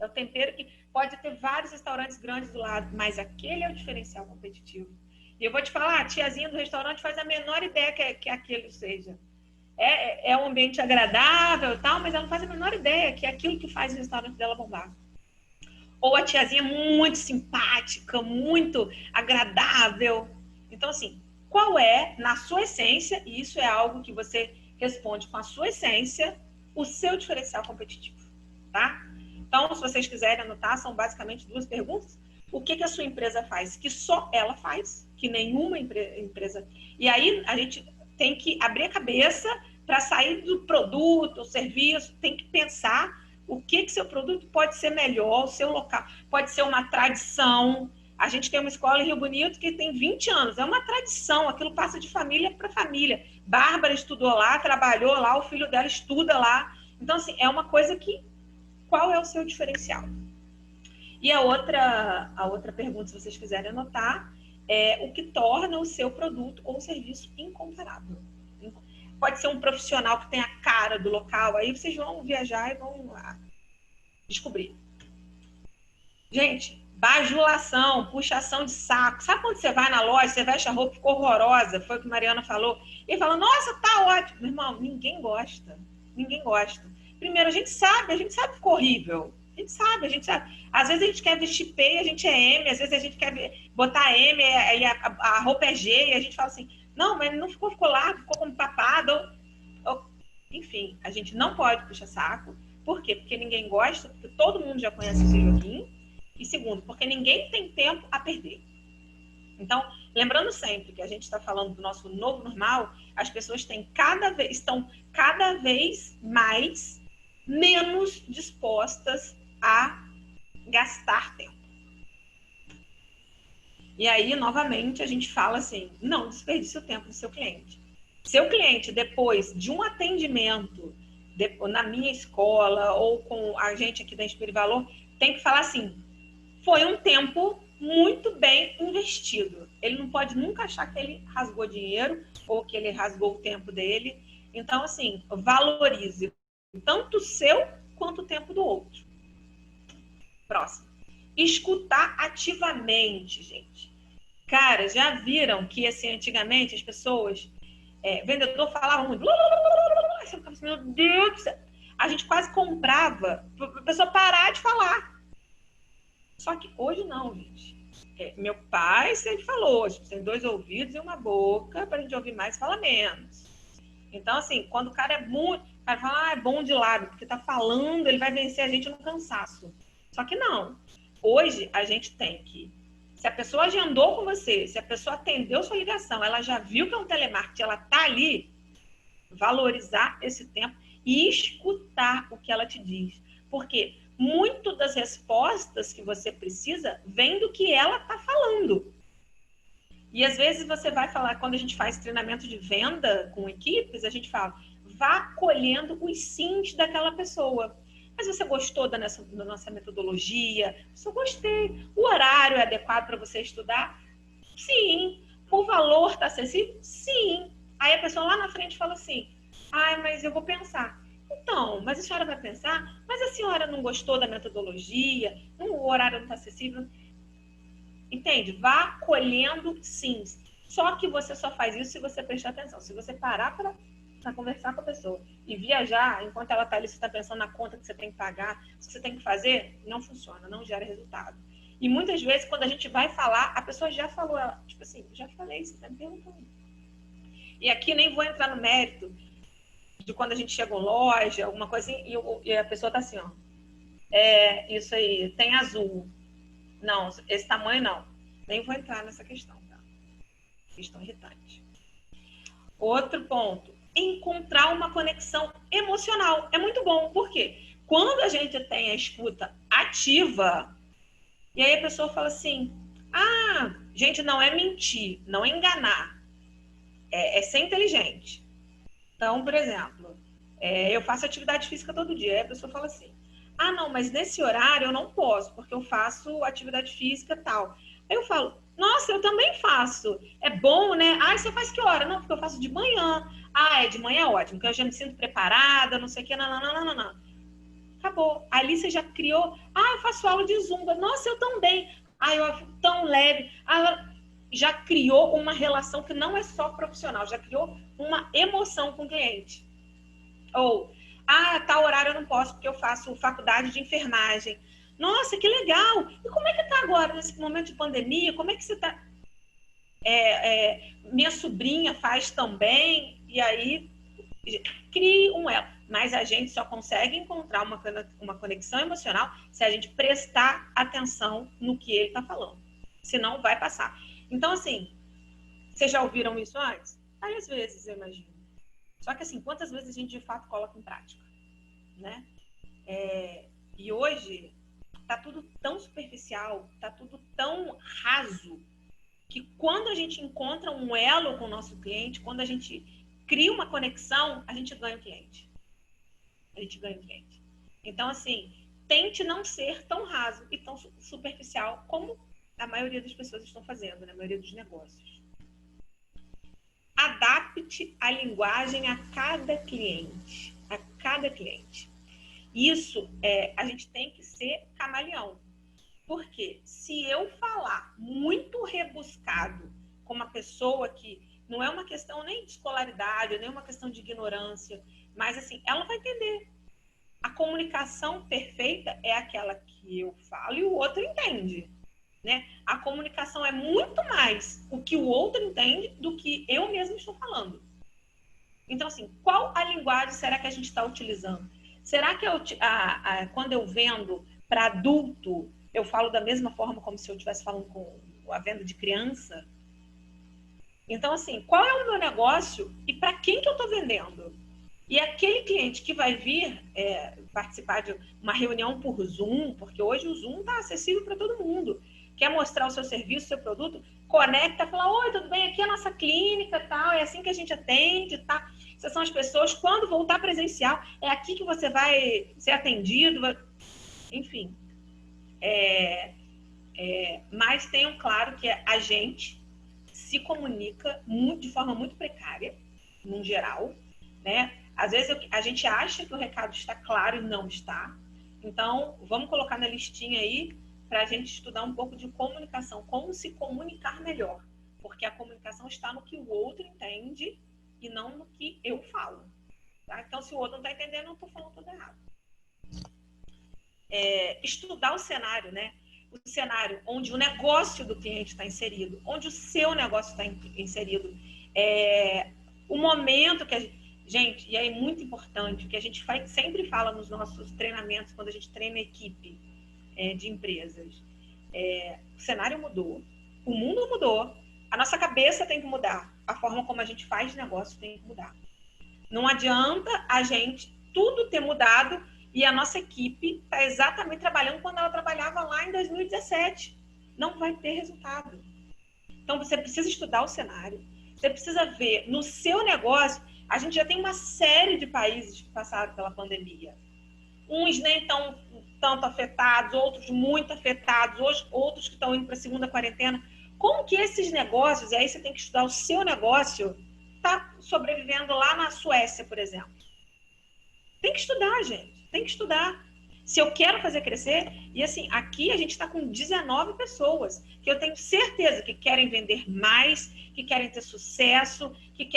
É o tempero que pode ter vários restaurantes grandes do lado, mas aquele é o diferencial competitivo. E eu vou te falar, a tiazinha do restaurante faz a menor ideia que aquilo seja. É um ambiente agradável e tal, mas ela não faz a menor ideia que é aquilo que faz o restaurante dela bombar. Ou a tiazinha muito simpática, muito agradável. Então, assim, qual é, na sua essência, e isso é algo que você responde com a sua essência, o seu diferencial competitivo, tá? Então, se vocês quiserem anotar, são basicamente 2 perguntas. O que a sua empresa faz que só ela faz, que nenhuma empresa... E aí, a gente tem que abrir a cabeça para sair do produto, o serviço, tem que pensar o que seu produto pode ser melhor, o seu local. Pode ser uma tradição. A gente tem uma escola em Rio Bonito que tem 20 anos. É uma tradição, aquilo passa de família para família. Bárbara estudou lá, trabalhou lá, o filho dela estuda lá. Então, assim, é uma coisa que... Qual é o seu diferencial? E a outra pergunta, se vocês quiserem anotar, é o que torna o seu produto ou serviço incomparável. Pode ser um profissional que tem a cara do local, aí vocês vão viajar e vão descobrir. Gente, bajulação, puxação de saco. Sabe quando você vai na loja, você veste a roupa, ficou horrorosa, foi o que a Mariana falou, e fala, nossa, tá ótimo. Meu irmão, ninguém gosta. Ninguém gosta. Primeiro, a gente sabe que ficou horrível. A gente sabe. Às vezes a gente quer vestir P e a gente é M, às vezes a gente quer botar M e a roupa é G, e a gente fala assim, Não, mas não ficou lá, ficou como papado. Enfim, a gente não pode puxar saco. Por quê? Porque ninguém gosta, porque todo mundo já conhece esse joguinho. E segundo, porque ninguém tem tempo a perder. Então, lembrando sempre que a gente está falando do nosso novo normal, as pessoas estão cada vez menos dispostas a gastar tempo. E aí, novamente, a gente fala assim, não desperdice o tempo do seu cliente. Seu cliente, depois de um atendimento na minha escola ou com a gente aqui da Inspire Valor, tem que falar assim, foi um tempo muito bem investido. Ele não pode nunca achar que ele rasgou dinheiro ou que ele rasgou o tempo dele. Então, assim, valorize tanto o seu quanto o tempo do outro. Próximo. Escutar ativamente, gente. Cara, já viram que, assim, antigamente as pessoas... vendedor falava muito... Meu Deus do céu. A gente quase comprava para a pessoa parar de falar. Só que hoje não, gente. Meu pai sempre falou, a gente tem 2 ouvidos e uma boca para a gente ouvir mais e falar menos. Então, assim, quando o cara é muito... O cara fala, é bom de lábio, porque tá falando, ele vai vencer a gente no cansaço. Só que não. Hoje, a gente tem que... Se a pessoa agendou com você, se a pessoa atendeu sua ligação, ela já viu que é um telemarketing, ela tá ali, valorizar esse tempo e escutar o que ela te diz. Porque muito das respostas que você precisa vem do que ela tá falando. E às vezes você vai falar, quando a gente faz treinamento de venda com equipes, a gente fala, vá colhendo os sims daquela pessoa. Mas você gostou da nossa metodologia? Eu gostei. O horário é adequado para você estudar? Sim. O valor está acessível? Sim. Aí a pessoa lá na frente fala assim, mas eu vou pensar. Então, mas a senhora vai pensar? Mas a senhora não gostou da metodologia? O horário não está acessível? Entende? Vá colhendo sims. Só que você só faz isso se você prestar atenção. Se você parar para conversar com a pessoa e viajar, enquanto ela está ali, você está pensando na conta que você tem que pagar, o que você tem que fazer, não funciona, não gera resultado. E muitas vezes, quando a gente vai falar, a pessoa já falou, tipo assim, já falei, você está me perguntando. E aqui nem vou entrar no mérito de quando a gente chega em loja, alguma coisa assim, e a pessoa está assim, ó. Isso aí, tem azul. Não, esse tamanho não. Nem vou entrar nessa questão, tá? Questão irritante. Outro ponto. Encontrar uma conexão emocional. É muito bom. Por quê? Quando a gente tem a escuta ativa, e aí a pessoa fala assim, gente, não é mentir, não é enganar. É ser inteligente. Então, por exemplo, eu faço atividade física todo dia. Aí a pessoa fala assim, não, mas nesse horário eu não posso, porque eu faço atividade física e tal. Aí eu falo, nossa, eu também faço. É bom, né? Você faz que hora? Não, porque eu faço de manhã. De manhã é ótimo, porque eu já me sinto preparada, não sei o que, não. Acabou. Ali você já criou. Eu faço aula de zumba. Nossa, eu também. Eu fico tão leve. Já criou uma relação que não é só profissional, já criou uma emoção com o cliente. Ou, tal horário eu não posso, porque eu faço faculdade de enfermagem. Nossa, que legal! E como é que tá agora, nesse momento de pandemia? Como é que você tá? Minha sobrinha faz também, e aí crie um elo. Mas a gente só consegue encontrar uma conexão emocional se a gente prestar atenção no que ele está falando. Senão vai passar. Então, assim, vocês já ouviram isso antes? Várias vezes, eu imagino. Só que, assim, quantas vezes a gente de fato coloca em prática, né? E hoje tá tudo tão superficial, tá tudo tão raso, que quando a gente encontra um elo com o nosso cliente, quando a gente cria uma conexão, a gente ganha o cliente. Então, assim, tente não ser tão raso e tão superficial como a maioria das pessoas estão fazendo, né? A maioria dos negócios. Adapte a linguagem a cada cliente. Isso, a gente tem que ser camaleão. Porque se eu falar muito rebuscado com uma pessoa que não é uma questão nem de escolaridade, nem uma questão de ignorância, mas assim, ela vai entender. A comunicação perfeita é aquela que eu falo e o outro entende. né? A comunicação é muito mais o que o outro entende do que eu mesmo estou falando. Então, assim, qual a linguagem será que a gente está utilizando? Será que quando eu vendo para adulto, eu falo da mesma forma como se eu estivesse falando com a venda de criança? Então, assim, qual é o meu negócio e para quem que eu estou vendendo? E aquele cliente que vai vir participar de uma reunião por Zoom, porque hoje o Zoom está acessível para todo mundo, quer mostrar o seu serviço, o seu produto, conecta, fala, oi, tudo bem? Aqui é a nossa clínica, tal, é assim que a gente atende, tá? Essas são as pessoas, quando voltar presencial, é aqui que você vai ser atendido, enfim. Mas tenham claro que a gente se comunica de forma muito precária, no geral, né? Às vezes a gente acha que o recado está claro e não está. Então, vamos colocar na listinha aí para a gente estudar um pouco de comunicação, como se comunicar melhor. Porque a comunicação está no que o outro entende e não no que eu falo. Tá? Então, se o outro não está entendendo, eu estou falando tudo errado. Estudar o cenário, né? O cenário onde o negócio do cliente está inserido, onde o seu negócio está inserido, o momento que a gente, e aí é muito importante, que a gente sempre fala nos nossos treinamentos, quando a gente treina equipe de empresas, o cenário mudou, o mundo mudou, a nossa cabeça tem que mudar, a forma como a gente faz negócio tem que mudar. Não adianta a gente tudo ter mudado e a nossa equipe está exatamente trabalhando quando ela trabalhava lá em 2017. Não vai ter resultado. Então, você precisa estudar o cenário. Você precisa ver no seu negócio. A gente já tem uma série de países que passaram pela pandemia. Uns nem tão tanto afetados, outros muito afetados, outros que estão indo para a segunda quarentena. Como que esses negócios, e aí você tem que estudar o seu negócio, está sobrevivendo lá na Suécia, por exemplo. Tem que estudar, gente. Tem que estudar. Se eu quero fazer crescer, e assim, aqui a gente está com 19 pessoas, que eu tenho certeza que querem vender mais, que querem ter sucesso, que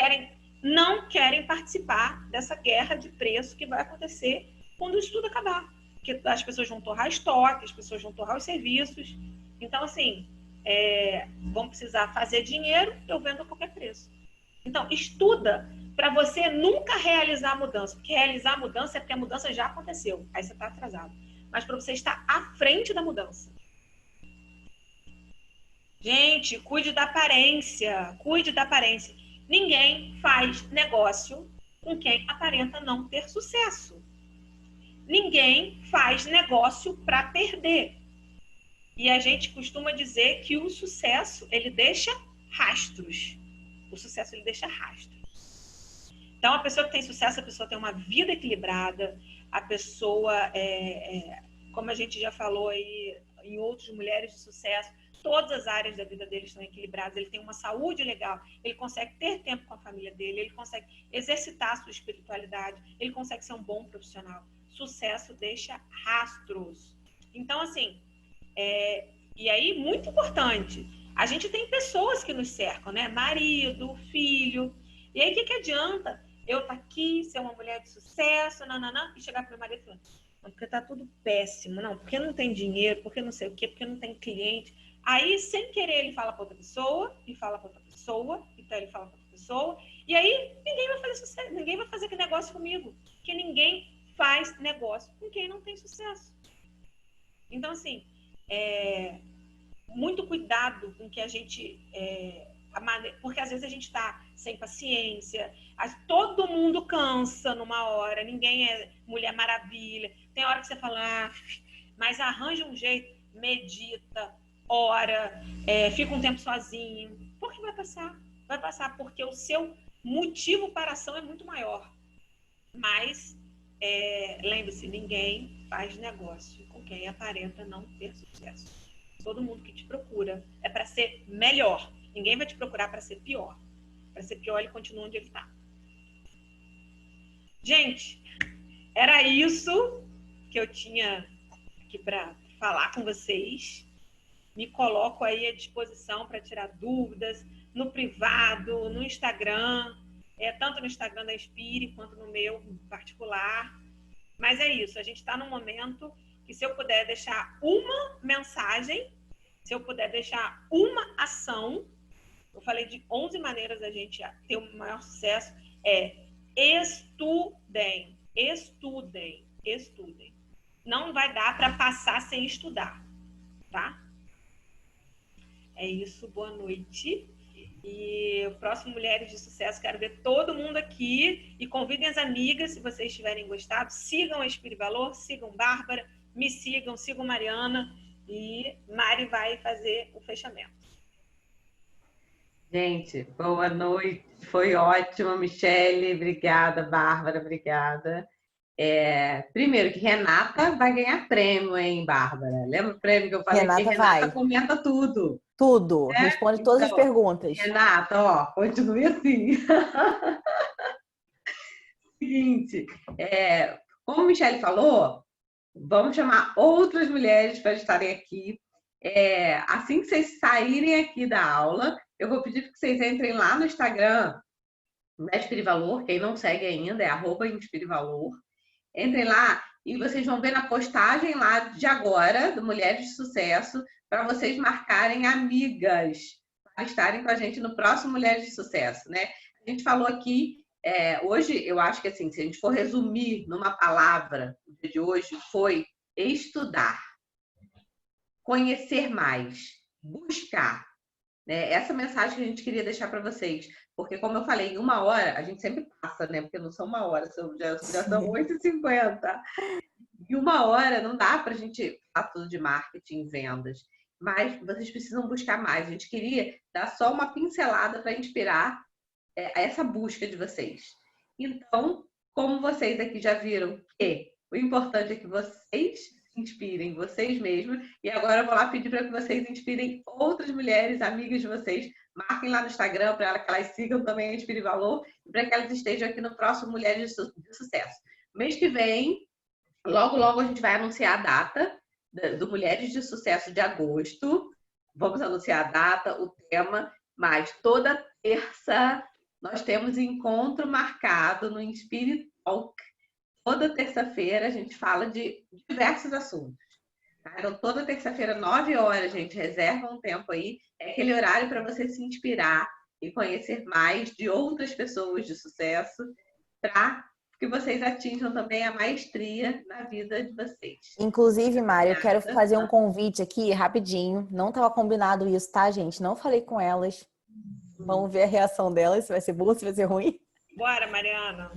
não querem participar dessa guerra de preço que vai acontecer quando o estudo acabar. Porque as pessoas vão torrar estoque, as pessoas vão torrar os serviços. Então, assim, vão precisar fazer dinheiro, eu vendo a qualquer preço. Então, estuda para você nunca realizar a mudança. Porque realizar a mudança é porque a mudança já aconteceu. Aí você está atrasado. Mas para você estar à frente da mudança. Gente, cuide da aparência. Cuide da aparência. Ninguém faz negócio com quem aparenta não ter sucesso. Ninguém faz negócio para perder. E a gente costuma dizer que o sucesso, ele deixa rastros. O sucesso, ele deixa rastros. Então, a pessoa que tem sucesso, a pessoa tem uma vida equilibrada, a pessoa, como a gente já falou aí em outras mulheres de sucesso, todas as áreas da vida dele estão equilibradas, ele tem uma saúde legal, ele consegue ter tempo com a família dele, ele consegue exercitar a sua espiritualidade, ele consegue ser um bom profissional. Sucesso deixa rastros. Então, assim, e aí, muito importante, a gente tem pessoas que nos cercam, né? Marido, filho. E aí, o que adianta eu estar aqui, ser uma mulher de sucesso, nananã, e chegar para o meu marido e falar, não, porque tá tudo péssimo, não, porque não tem dinheiro, porque não sei o quê, porque não tem cliente. Aí, sem querer, ele fala para outra pessoa, e fala para outra pessoa, então ele fala para outra pessoa, e aí ninguém vai fazer sucesso, ninguém vai fazer aquele negócio comigo, porque ninguém faz negócio com quem não tem sucesso. Então, assim, muito cuidado com que a gente... porque às vezes a gente está sem paciência, todo mundo cansa numa hora, ninguém é mulher maravilha, tem hora que você fala, mas arranja um jeito, medita, ora, fica um tempo sozinho, porque vai passar porque o seu motivo para a ação é muito maior. Mas lembre-se, ninguém faz negócio com quem aparenta não ter sucesso. Todo mundo que te procura é para ser melhor. Ninguém vai te procurar para ser pior. Para ser pior, ele continua onde ele está. Gente, era isso que eu tinha aqui para falar com vocês. Me coloco aí à disposição para tirar dúvidas no privado, no Instagram, tanto no Instagram da Inspire quanto no meu particular. Mas é isso, a gente está num momento que se eu puder deixar uma mensagem, Se eu puder deixar uma ação, eu falei de 11 maneiras da gente ter um maior sucesso, estudem, estudem, estudem. Não vai dar para passar sem estudar, tá? É isso, boa noite. E o próximo Mulheres de Sucesso, quero ver todo mundo aqui. E convidem as amigas, se vocês tiverem gostado. Sigam a Espirivalor, sigam Bárbara, me sigam, sigam Mariana. E Mari vai fazer o fechamento. Gente, boa noite. Foi ótimo, Michele. Obrigada, Bárbara. Obrigada. Primeiro que Renata vai ganhar prêmio, hein, Bárbara? Lembra o prêmio que eu falei? Renata que Renata vai. Comenta tudo. Tudo. Responde todas as perguntas. Renata, ó, continue assim. Seguinte, como a Michele falou, vamos chamar outras mulheres para estarem aqui. Assim que vocês saírem aqui da aula, eu vou pedir que vocês entrem lá no Instagram da Espirivalor. Quem não segue ainda é @Espirivalor. Entrem lá e vocês vão ver na postagem lá de agora, do Mulheres de Sucesso, para vocês marcarem amigas para estarem com a gente no próximo Mulheres de Sucesso, né? A gente falou aqui, hoje, eu acho que assim, se a gente for resumir numa palavra, o dia de hoje foi estudar, conhecer mais, buscar. Né? Essa mensagem que a gente queria deixar para vocês. Porque, como eu falei, em 1 hora, a gente sempre passa, né? Porque não são 1 hora, já são 8h50. Em 1 hora não dá para a gente falar tudo de marketing, vendas. Mas vocês precisam buscar mais. A gente queria dar só uma pincelada para inspirar essa busca de vocês. Então, como vocês aqui já viram que o importante é que vocês inspirem vocês mesmos. E agora eu vou lá pedir para que vocês inspirem outras mulheres, amigas de vocês. Marquem lá no Instagram para que elas sigam também a Espirivalor e para que elas estejam aqui no próximo Mulheres de Sucesso. Mês que vem, logo, logo a gente vai anunciar a data do Mulheres de Sucesso de agosto. Vamos anunciar a data, o tema, mas toda terça nós temos encontro marcado no Inspire Talk. Toda terça-feira a gente fala de diversos assuntos. Tá? Então, toda terça-feira, 9 horas, gente, reserva um tempo aí. É aquele horário para você se inspirar e conhecer mais de outras pessoas de sucesso para que vocês atinjam também a maestria na vida de vocês. Inclusive, Mari, eu quero fazer um convite aqui rapidinho. Não estava combinado isso, tá, gente? Não falei com elas. Vamos ver a reação delas, se vai ser boa, se vai ser ruim. Bora, Mariana.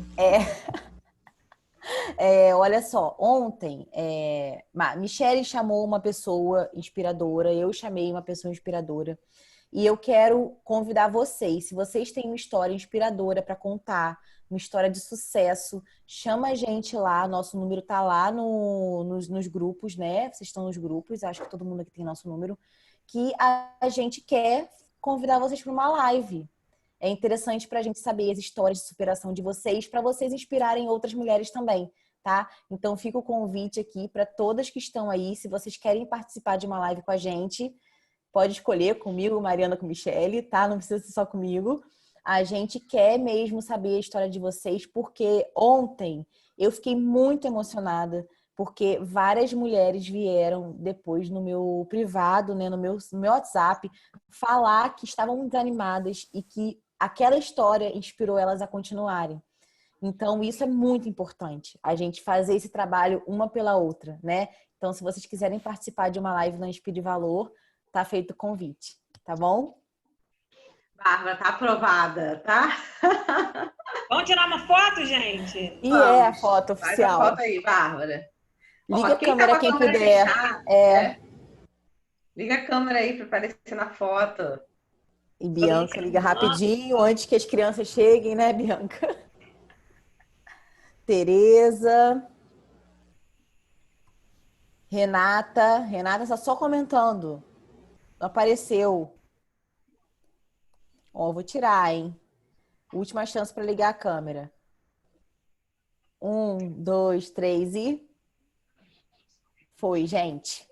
Olha só, ontem, Michele chamou uma pessoa inspiradora, eu chamei uma pessoa inspiradora. E eu quero convidar vocês, se vocês têm uma história inspiradora para contar, uma história de sucesso, chama a gente lá, nosso número tá lá nos grupos, né? Vocês estão nos grupos, acho que todo mundo aqui tem nosso número, que a gente quer convidar vocês para uma live. É interessante para a gente saber as histórias de superação de vocês, para vocês inspirarem outras mulheres também, tá? Então fica o convite aqui para todas que estão aí, se vocês querem participar de uma live com a gente, pode escolher comigo, Mariana, com Michele, tá? Não precisa ser só comigo. A gente quer mesmo saber a história de vocês, porque ontem eu fiquei muito emocionada, porque várias mulheres vieram depois no meu privado, né, no meu WhatsApp, falar que estavam desanimadas e que aquela história inspirou elas a continuarem. Então, isso é muito importante, a gente fazer esse trabalho uma pela outra, né? Então, se vocês quiserem participar de uma live na Espirivalor, tá feito o convite, tá bom? Bárbara, tá aprovada, tá? Vamos tirar uma foto, gente? E vamos. A foto oficial. Faz a foto aí, Bárbara. Liga a câmera quem puder. Liga a câmera aí para aparecer na foto. E Bianca, liga rapidinho, antes que as crianças cheguem, né, Bianca? Tereza. Renata tá só comentando. Não apareceu. Ó, vou tirar, hein? Última chance para ligar a câmera. 1, 2, 3 e... Foi, gente.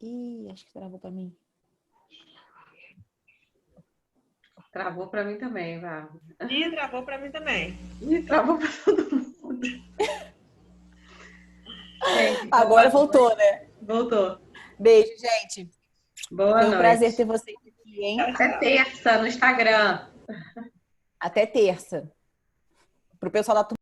Ih, acho que travou para mim. Travou para mim também, Vá. Ih, travou para mim também. Ih, travou para todo mundo. Gente, agora voltou, né? Voltou. Beijo, gente. Boa Foi um noite. prazer ter vocês aqui, hein? Até terça no Instagram. Até terça. Pro pessoal da